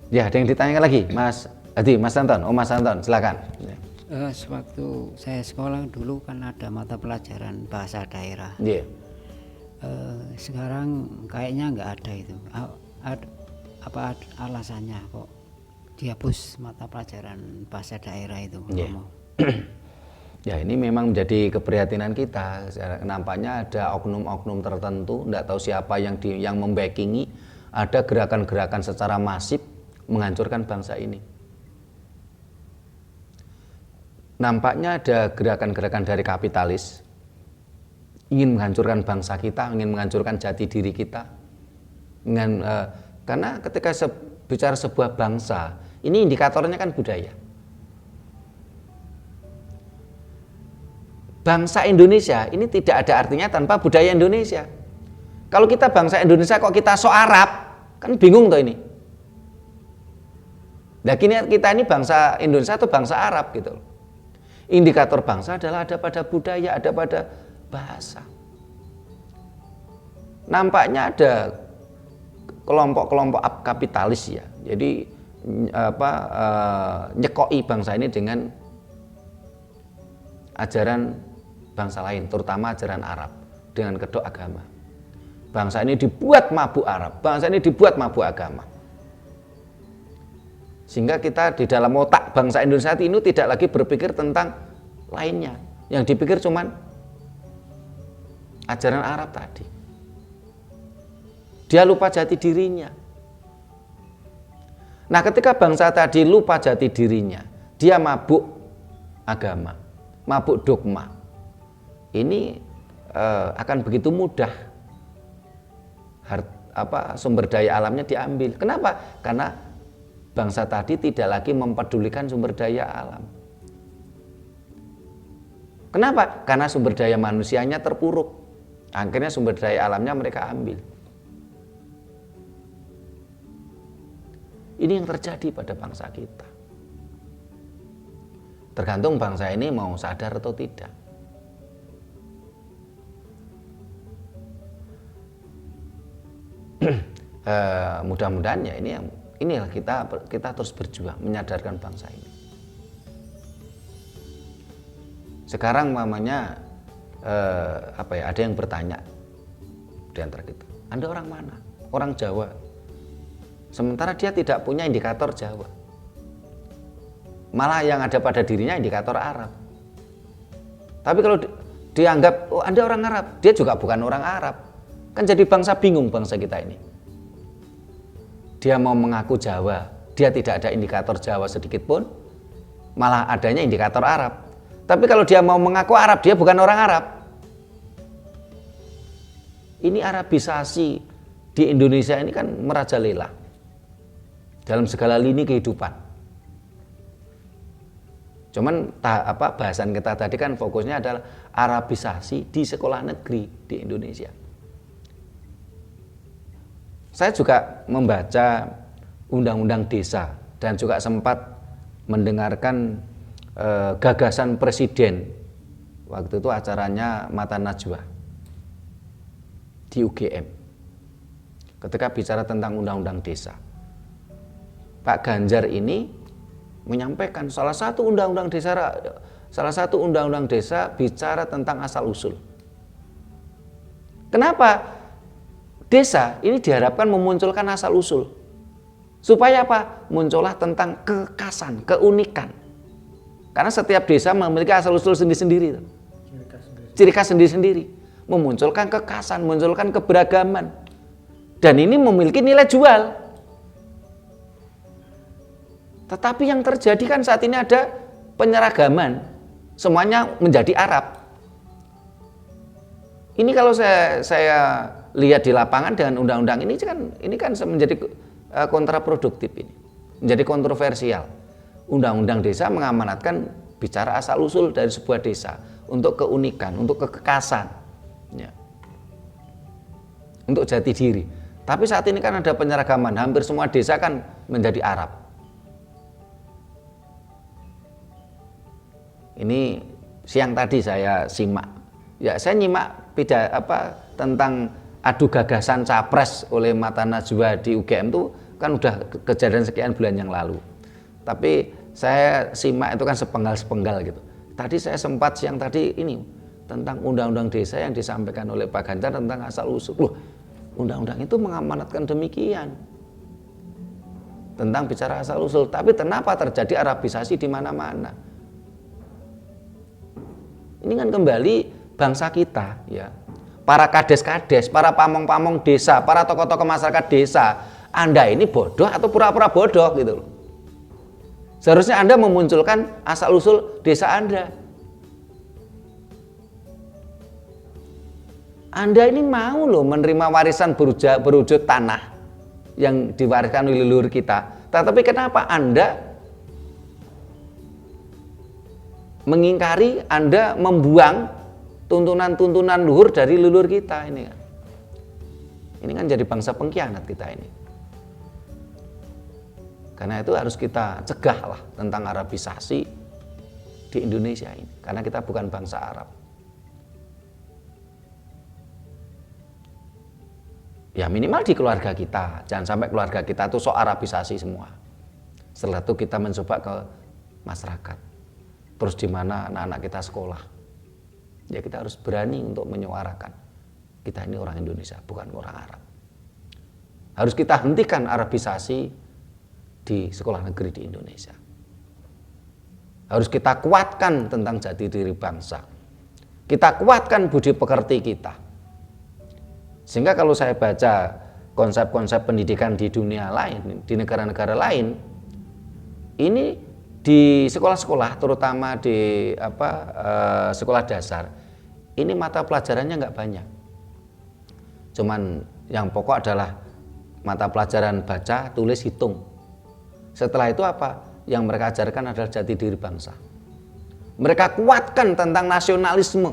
Ya, ada yang ditanyakan lagi, Mas Hadi, Mas Anton, Mas Anton, silakan. Sewaktu saya sekolah dulu kan ada mata pelajaran bahasa daerah. Sekarang kayaknya nggak ada itu. Apa alasannya kok dihapus mata pelajaran bahasa daerah itu? Ya, ini memang menjadi keprihatinan kita. Nampaknya ada oknum-oknum tertentu, tidak tahu siapa yang membackingi, ada gerakan-gerakan secara masif menghancurkan bangsa ini. Nampaknya ada gerakan-gerakan dari kapitalis ingin menghancurkan bangsa kita, ingin menghancurkan jati diri kita. Karena ketika bicara sebuah bangsa, ini indikatornya kan budaya. Bangsa Indonesia ini tidak ada artinya tanpa budaya Indonesia. Kalau kita bangsa Indonesia kok kita sok Arab, kan bingung toh ini. Nah, kita ini bangsa Indonesia atau bangsa Arab gitu. Indikator bangsa adalah ada pada budaya, ada pada bahasa. Nampaknya ada kelompok-kelompok kapitalis ya. Jadi nyekoi bangsa ini dengan ajaran bangsa lain, terutama ajaran Arab dengan kedok agama. Bangsa ini dibuat mabuk Arab, bangsa ini dibuat mabuk agama. Sehingga kita di dalam otak bangsa Indonesia ini tidak lagi berpikir tentang lainnya. Yang dipikir cuman ajaran Arab tadi. Dia lupa jati dirinya. Nah, ketika bangsa tadi lupa jati dirinya, dia mabuk agama, mabuk dogma. Ini akan begitu mudah sumber daya alamnya diambil. Kenapa? Karena bangsa tadi tidak lagi mempedulikan sumber daya alam. Kenapa? Karena sumber daya manusianya terpuruk. Akhirnya sumber daya alamnya mereka ambil. Ini yang terjadi pada bangsa kita. Tergantung bangsa ini mau sadar atau tidak. Mudah-mudahan ya inilah kita terus berjuang menyadarkan bangsa ini. Sekarang mamanya ada yang bertanya di antara kita, Anda orang mana? Orang Jawa. Sementara dia tidak punya indikator Jawa. Malah yang ada pada dirinya indikator Arab. Tapi kalau dianggap, oh Anda orang Arab, dia juga bukan orang Arab. Kan jadi bangsa bingung bangsa kita ini. Dia mau mengaku Jawa, dia tidak ada indikator Jawa sedikit pun, malah adanya indikator Arab. Tapi kalau dia mau mengaku Arab, dia bukan orang Arab. Ini Arabisasi di Indonesia ini kan merajalela dalam segala lini kehidupan. Cuman bahasan kita tadi kan fokusnya adalah Arabisasi di sekolah negeri di Indonesia. Saya juga membaca Undang-Undang Desa dan juga sempat mendengarkan gagasan Presiden waktu itu acaranya Mata Najwa di UGM ketika bicara tentang Undang-Undang Desa. Pak Ganjar ini menyampaikan salah satu undang-undang desa bicara tentang asal usul. Kenapa? Desa ini diharapkan memunculkan asal usul. Supaya apa? Muncullah tentang kekhasan, keunikan. Karena setiap desa memiliki asal usul sendiri-sendiri. Ciri khas sendiri-sendiri. Memunculkan kekhasan, memunculkan keberagaman. Dan ini memiliki nilai jual. Tetapi yang terjadi kan saat ini ada penyeragaman. Semuanya menjadi Arab. Ini kalau saya lihat di lapangan dengan undang-undang ini kan menjadi kontraproduktif ini. Menjadi kontroversial. Undang-undang desa mengamanatkan bicara asal-usul dari sebuah desa untuk keunikan, untuk kekhasan, ya. Untuk jati diri. Tapi saat ini kan ada penyeragaman, hampir semua desa kan menjadi Arab. Ini siang tadi saya simak, ya saya nyimak tentang adu gagasan capres oleh Mata Najwa di UGM itu kan udah kejadian sekian bulan yang lalu. Tapi saya simak itu kan sepenggal-sepenggal gitu. Tadi saya sempat siang tadi ini tentang undang-undang desa yang disampaikan oleh Pak Ganjar tentang asal usul. Loh, undang-undang itu mengamanatkan demikian tentang bicara asal usul. Tapi kenapa terjadi Arabisasi di mana-mana? Ini kan kembali bangsa kita, ya. Para kades-kades, para pamong-pamong desa, para tokoh-tokoh masyarakat desa, Anda ini bodoh atau pura-pura bodoh gitu loh. Seharusnya Anda memunculkan asal-usul desa Anda. Anda ini mau loh menerima warisan berwujud tanah yang diwariskan oleh leluhur kita. Tetapi kenapa Anda mengingkari, Anda membuang tuntunan-tuntunan luhur dari leluhur kita ini kan? Ini kan jadi bangsa pengkhianat kita ini. Karena itu harus kita cegah lah tentang Arabisasi di Indonesia ini. Karena kita bukan bangsa Arab. Ya minimal di keluarga kita. Jangan sampai keluarga kita tuh sok Arabisasi semua. Setelah itu kita mencoba ke masyarakat. Terus di mana anak-anak kita sekolah. Ya kita harus berani untuk menyuarakan. kita ini orang Indonesia, bukan orang Arab. Harus kita hentikan Arabisasi di sekolah negeri di Indonesia. Harus kita kuatkan tentang jati diri bangsa. Kita kuatkan budi pekerti kita. Sehingga kalau saya baca konsep-konsep pendidikan di dunia lain, di negara-negara lain, ini di sekolah-sekolah, terutama di sekolah dasar, ini mata pelajarannya nggak banyak. Cuman yang pokok adalah mata pelajaran baca, tulis, hitung. Setelah itu apa? Yang mereka ajarkan adalah jati diri bangsa. Mereka kuatkan tentang nasionalisme,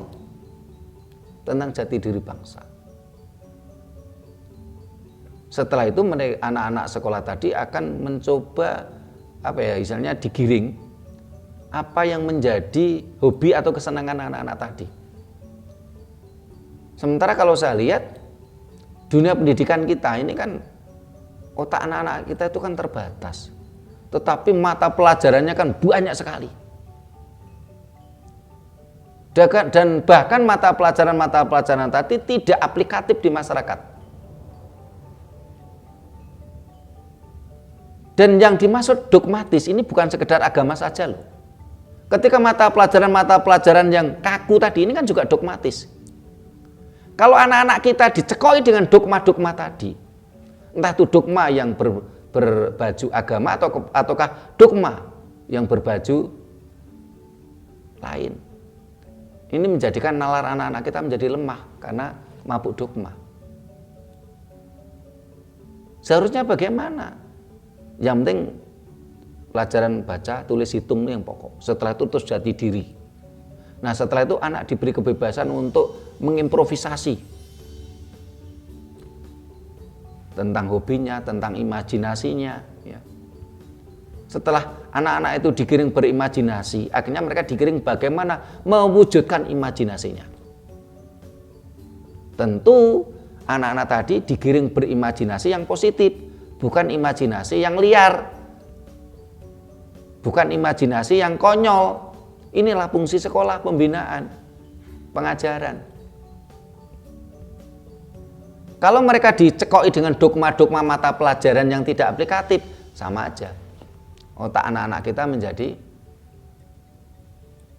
tentang jati diri bangsa. Setelah itu anak-anak sekolah tadi akan mencoba istilahnya digiring apa yang menjadi hobi atau kesenangan anak-anak tadi. Sementara kalau saya lihat dunia pendidikan kita ini kan otak anak-anak kita itu kan terbatas. Tetapi mata pelajarannya kan banyak sekali. Dan bahkan mata pelajaran tadi tidak aplikatif di masyarakat. Dan yang dimaksud dogmatis ini bukan sekedar agama saja loh. Ketika mata pelajaran yang kaku tadi ini kan juga dogmatis. Kalau anak-anak kita dicekoi dengan dogma-dogma tadi, entah itu dogma yang berbaju agama ataukah dogma yang berbaju lain. Ini menjadikan nalar anak-anak kita menjadi lemah karena mabuk dogma. Seharusnya bagaimana? Yang penting pelajaran baca, tulis, hitung itu yang pokok. Setelah itu terus jati diri. Nah setelah itu anak diberi kebebasan untuk mengimprovisasi tentang hobinya, tentang imajinasinya. Ya. Setelah anak-anak itu digiring berimajinasi, akhirnya mereka digiring bagaimana mewujudkan imajinasinya. Tentu anak-anak tadi digiring berimajinasi yang positif, bukan imajinasi yang liar, bukan imajinasi yang konyol. Inilah fungsi sekolah, pembinaan, pengajaran. Kalau mereka dicekoi dengan dogma-dogma mata pelajaran yang tidak aplikatif, sama aja. Otak anak-anak kita menjadi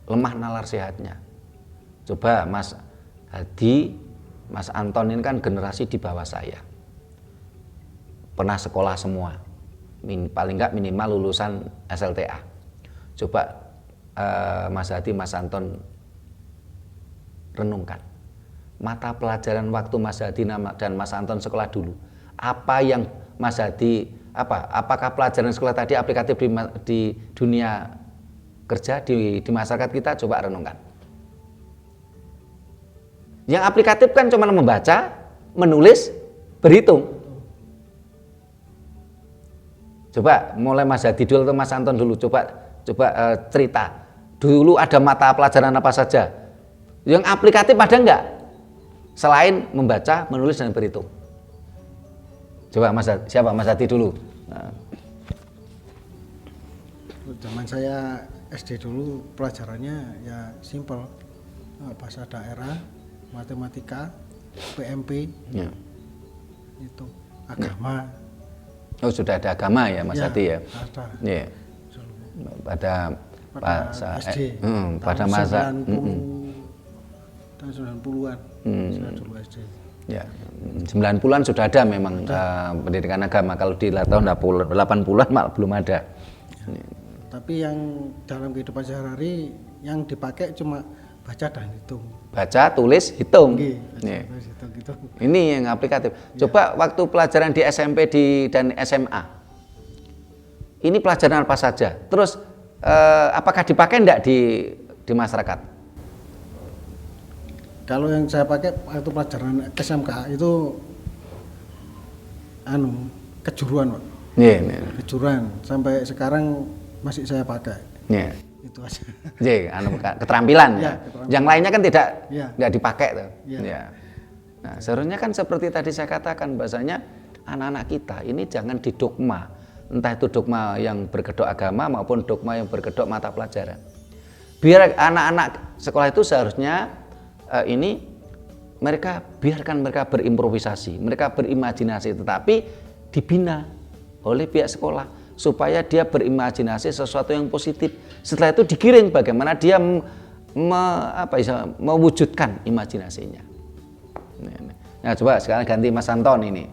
lemah nalar sehatnya. Coba Mas Hadi, Mas Anton ini kan generasi di bawah saya. Pernah sekolah semua, paling enggak minimal lulusan SLTA. Coba Mas Hadi, Mas Anton renungkan. Mata pelajaran waktu Mas Hadi dan Mas Anton sekolah dulu. Apa yang Mas Hadi, apakah pelajaran sekolah tadi aplikatif di dunia kerja, di masyarakat kita? Coba renungkan. Yang aplikatif kan cuma membaca, menulis, berhitung. Coba mulai Mas Hadi dulu atau Mas Anton dulu, coba cerita. Dulu ada mata pelajaran apa saja? Yang aplikatif ada enggak? Selain membaca, menulis, dan berhitung. Coba siapa? Mas Hadi dulu. Nah. Zaman saya SD dulu pelajarannya ya simpel. Bahasa daerah, matematika, PMP, ya. Itu agama. Oh sudah ada agama ya Mas Hadi ya? Ada. Ya. Pada SD, pada masa 90-an saya dulu SD. Ya, 90-an sudah ada memang pendidikan agama. Kalau di tahun 80-an malah belum ada. Ya. Tapi yang dalam kehidupan sehari-hari yang dipakai cuma baca dan hitung. Baca, tulis, hitung. Baca, tulis, hitung gitu. Ini yang aplikatif. Coba waktu pelajaran di SMP dan SMA. Ini pelajaran apa saja? Terus apakah dipakai enggak di masyarakat? Kalau yang saya pakai waktu pelajaran SMK itu kejuruan, Pak. Yeah. Kejuruan sampai sekarang masih saya pakai. Yeah. Itu aja. Keterampilan ya. Keterampilan. Yang lainnya kan tidak dipakai tuh. Yeah. Ya. Nah, seharusnya kan seperti tadi saya katakan bahasanya anak-anak kita ini jangan didogma. Entah itu dogma yang berkedok agama maupun dogma yang berkedok mata pelajaran. Biar anak-anak sekolah itu seharusnya ini biarkan mereka berimprovisasi, mereka berimajinasi, tetapi dibina oleh pihak sekolah supaya dia berimajinasi sesuatu yang positif. Setelah itu digiring bagaimana dia mewujudkan imajinasinya. Nah, coba sekarang ganti Mas Anton ini.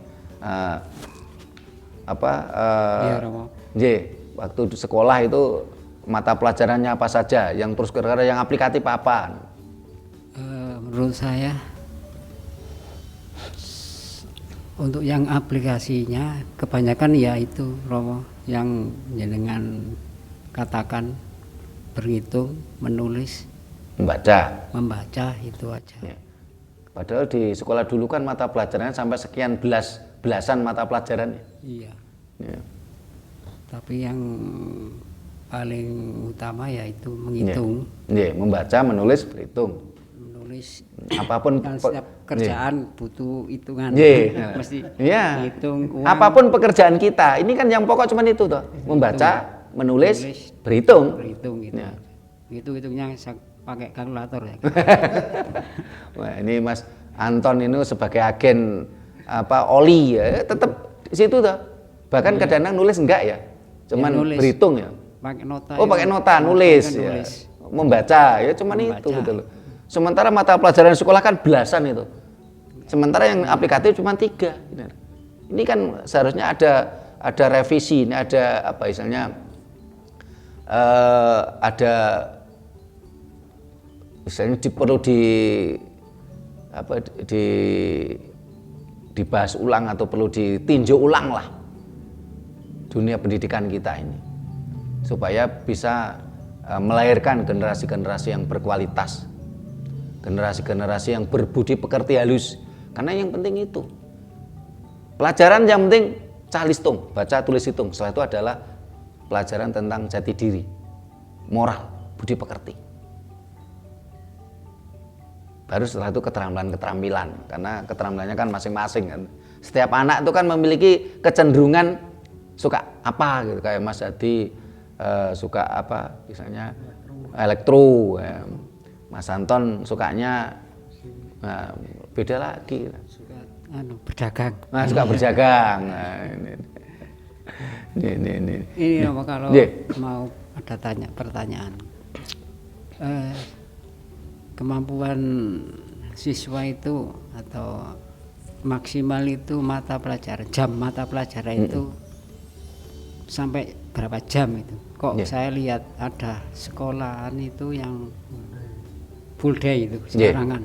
Waktu di sekolah itu mata pelajarannya apa saja, yang terus kira-kira yang aplikatif apa? Menurut saya untuk yang aplikasinya kebanyakan ya itu Romo yang jenengan katakan, berhitung, menulis, membaca itu aja. Ya. Padahal di sekolah dulu kan mata pelajarannya sampai sekian belasan mata pelajaran. Iya. Ya. Tapi yang paling utama yaitu menghitung. Ya. Membaca, menulis, berhitung. Menulis. Apapun setiap kerjaan butuh hitungan. Mesti hitung uang. Apapun pekerjaan kita, ini kan yang pokok cuma itu toh. Membaca, menulis, berhitung. Berhitung gitu. Ya. Hitungnya pakai kalkulator ya. Wah, ini Mas Anton ini sebagai agen oli ya, tetap di situ toh. Bahkan kadang-kadang nulis enggak ya, cuman ya, berhitung ya. Pakai nota. Pakai nota, nulis ya. Membaca ya, cuman itu gitu loh. Sementara mata pelajaran sekolah kan belasan itu. Sementara yang aplikatif cuma 3. Ini kan seharusnya ada revisi, ini ada apa misalnya ada misalnya perlu dibahas ulang atau perlu ditinjau ulang lah dunia pendidikan kita ini supaya bisa melahirkan generasi-generasi yang berkualitas, generasi-generasi yang berbudi pekerti halus. Karena yang penting itu pelajaran yang penting calistung, baca tulis hitung. Setelah itu adalah pelajaran tentang jati diri, moral, budi pekerti. Baru setelah itu keterampilan, karena keterampilannya kan masing-masing kan. Setiap anak itu kan memiliki kecenderungan suka apa gitu, kayak Mas Adi suka apa misalnya elektro, Mas Anton sukanya beda lagi. Suka berdagang. Nah, suka berdagang. Ini kalau mau ada pertanyaan. Kemampuan siswa itu atau maksimal itu jam mata pelajaran itu sampai berapa jam itu? Kok saya lihat ada sekolahan itu yang full day itu sembarangan,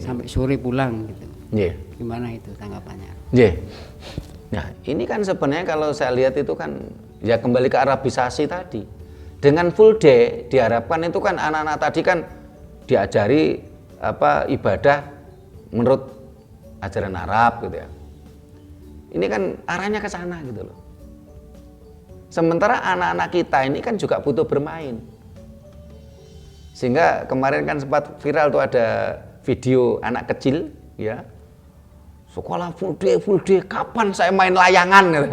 sampai sore pulang gitu. Gimana itu tanggapannya? Nah, ini kan sebenarnya kalau saya lihat itu kan ya kembali ke Arabisasi tadi. Dengan full day diharapkan itu kan anak-anak tadi kan diajari ibadah menurut ajaran Arab gitu ya. Ini kan arahnya ke sana gitu loh. Sementara anak-anak kita ini kan juga butuh bermain. Sehingga kemarin kan sempat viral tuh ada video anak kecil ya. Sekolah full day, kapan saya main layangan gitu.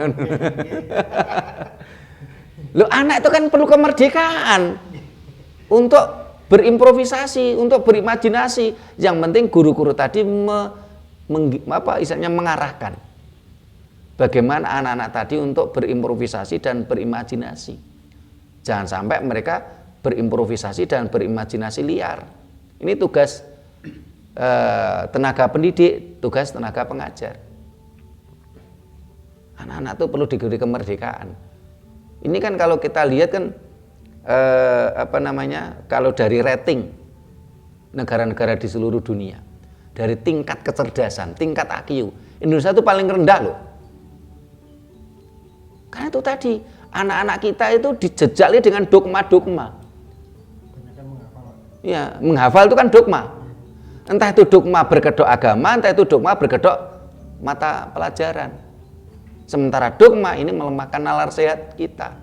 Loh, anak itu kan perlu kemerdekaan untuk berimprovisasi, untuk berimajinasi. Yang penting guru-guru tadi mengarahkan bagaimana anak-anak tadi untuk berimprovisasi dan berimajinasi. Jangan sampai mereka berimprovisasi dan berimajinasi liar. Ini tugas tenaga pendidik, tugas tenaga pengajar. Anak-anak itu perlu diberi kemerdekaan. Ini kan kalau kita lihat kan kalau dari rating negara-negara di seluruh dunia, dari tingkat kecerdasan, tingkat IQ, Indonesia itu paling rendah loh. Karena itu tadi anak-anak kita itu dijejali dengan dogma-dogma. Ya, menghafal itu kan dogma. Entah itu dogma berkedok agama, entah itu dogma berkedok mata pelajaran. Sementara dogma ini melemahkan nalar sehat kita.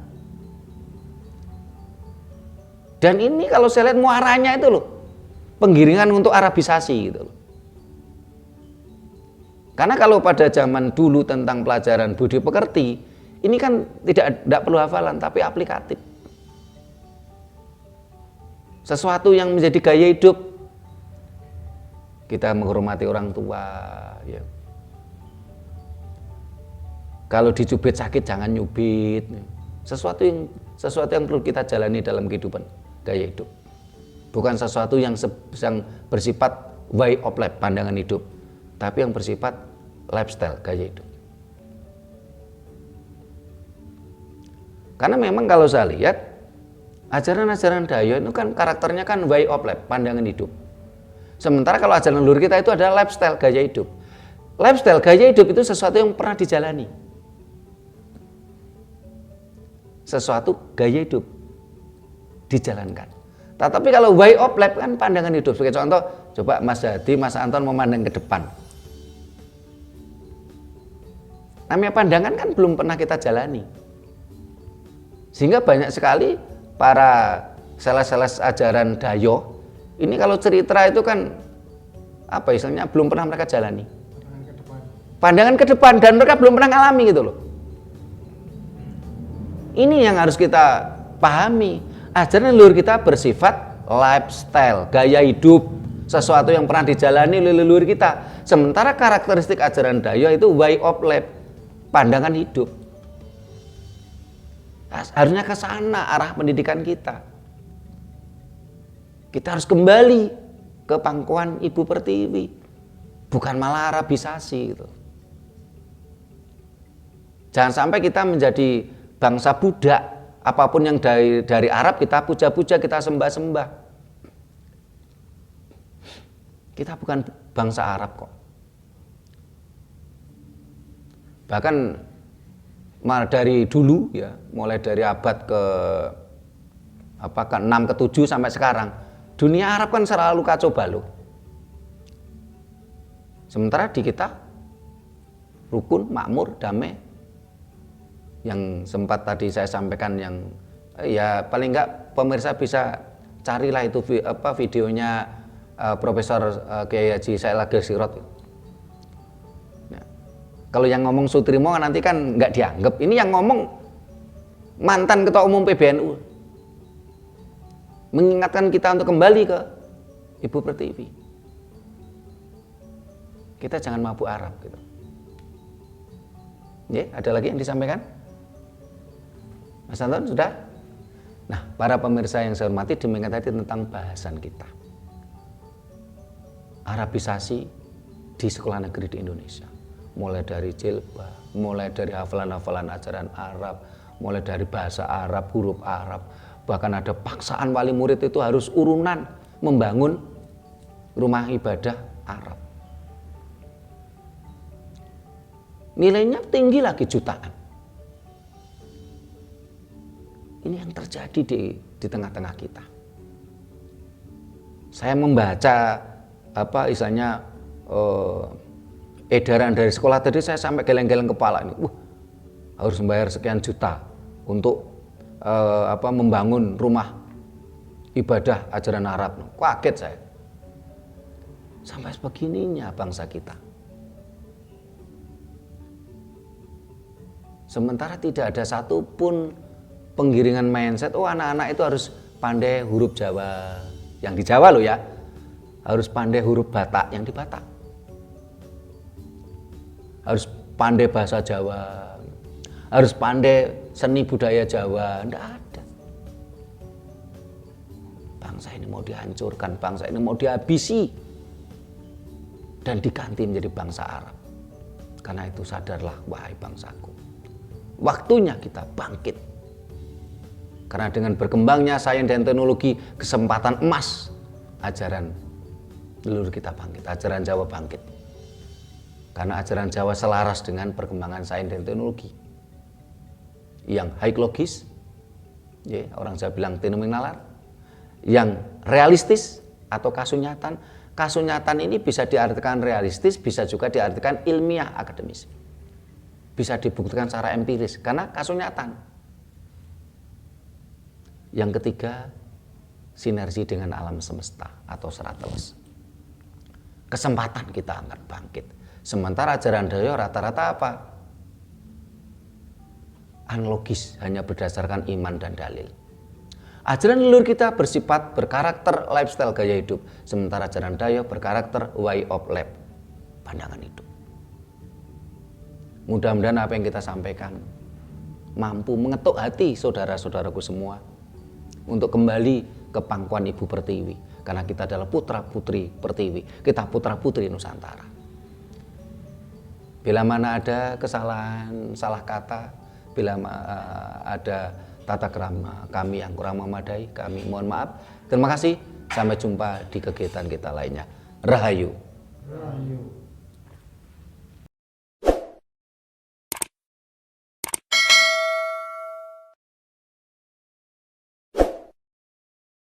Dan ini kalau saya lihat muaranya itu loh, penggiringan untuk Arabisasi gitu loh. Karena kalau pada zaman dulu tentang pelajaran budi pekerti, ini kan tidak perlu hafalan tapi aplikatif. Sesuatu yang menjadi gaya hidup. kita menghormati orang tua, ya. Kalau dicubit sakit jangan nyubit. Sesuatu yang perlu kita jalani dalam kehidupan, gaya hidup. Bukan sesuatu yang bersifat way of life, pandangan hidup, tapi yang bersifat lifestyle, gaya hidup. Karena memang kalau saya lihat ajaran-ajaran Dayo itu kan karakternya kan way of life, pandangan hidup. Sementara kalau ajaran leluhur kita itu adalah lifestyle, gaya hidup. Lifestyle, gaya hidup itu sesuatu yang pernah dijalani. Sesuatu gaya hidup dijalankan. Tetapi kalau way of life kan pandangan hidup. Sebagai contoh, coba Mas Hadi, Mas Anton memandang ke depan. Namanya pandangan kan belum pernah kita jalani. Sehingga banyak sekali para seles-seles ajaran Dayo ini kalau cerita itu kan apa istilahnya belum pernah mereka jalani. Pandangan ke depan dan mereka belum pernah ngalami gitu loh. Ini yang harus kita pahami. Ajaran leluhur kita bersifat lifestyle, gaya hidup, sesuatu yang pernah dijalani oleh leluhur kita. Sementara karakteristik ajaran Dayo itu way of life, pandangan hidup. Harusnya ke sana arah pendidikan kita. Kita harus kembali ke pangkuan Ibu Pertiwi, bukan malah Arabisasi gitu. Jangan sampai kita menjadi bangsa budak, apapun yang dari Arab kita puja-puja, kita sembah-sembah. Kita bukan bangsa Arab kok. Bahkan dari dulu ya, mulai dari abad ke-6 ke-7 sampai sekarang, dunia Arab kan selalu kacau balau. Sementara di kita rukun, makmur, damai. Yang sempat tadi saya sampaikan yang ya paling enggak pemirsa bisa carilah itu videonya Profesor Kiai Haji Said Agil Sirot. Nah, kalau yang ngomong Sutrimo nanti kan nggak dianggap. Ini yang ngomong mantan Ketua Umum PBNU, mengingatkan kita untuk kembali ke Ibu Pertiwi. Kita jangan mabuk Arab gitu. Ya, ada lagi yang disampaikan? Mas Anton sudah? Nah, para pemirsa yang saya hormati, demikian tadi tentang bahasan kita. Arabisasi di sekolah negeri di Indonesia. Mulai dari jilbab, mulai dari hafalan-hafalan ajaran Arab, mulai dari bahasa Arab, huruf Arab. Bahkan ada paksaan wali murid itu harus urunan membangun rumah ibadah Arab. Nilainya tinggi lagi, jutaan. Ini yang terjadi di tengah-tengah kita. Saya membaca edaran dari sekolah tadi, saya sampai geleng-geleng kepala ini. Harus membayar sekian juta untuk membangun rumah ibadah ajaran Arab. Kaget saya. Sampai sebegininya bangsa kita. Sementara tidak ada satupun penggiringan mindset, anak-anak itu harus pandai huruf Jawa, yang di Jawa loh ya, harus pandai huruf Batak, yang di Batak, harus pandai bahasa Jawa, harus pandai seni budaya Jawa. Tidak ada. Bangsa ini mau dihancurkan, bangsa ini mau dihabisi dan diganti menjadi bangsa Arab. Karena itu sadarlah wahai bangsaku, waktunya kita bangkit. Karena dengan berkembangnya sains dan teknologi, kesempatan emas, ajaran leluhur kita bangkit, ajaran Jawa bangkit. Karena ajaran Jawa selaras dengan perkembangan sains dan teknologi. Yang high logis, ya, orang Jawa bilang fenomenalar, yang realistis atau kasunyatan. Kasunyatan ini bisa diartikan realistis, bisa juga diartikan ilmiah akademis. Bisa dibuktikan secara empiris, karena kasunyatan. Yang ketiga, sinergi dengan alam semesta atau serateles. Kesempatan kita akan bangkit. Sementara ajaran Dayo rata-rata apa? Analogis, hanya berdasarkan iman dan dalil. Ajaran leluhur kita bersifat berkarakter lifestyle gaya hidup, sementara ajaran Dayo berkarakter way of life, pandangan hidup. Mudah-mudahan apa yang kita sampaikan mampu mengetuk hati saudara-saudaraku semua untuk kembali ke pangkuan Ibu Pertiwi, karena kita adalah putra-putri Pertiwi, kita putra-putri Nusantara. Bila mana ada kesalahan, salah kata, bila ada tata krama kami yang kurang memadai, kami mohon maaf. Terima kasih, sampai jumpa di kegiatan kita lainnya. Rahayu. Rahayu.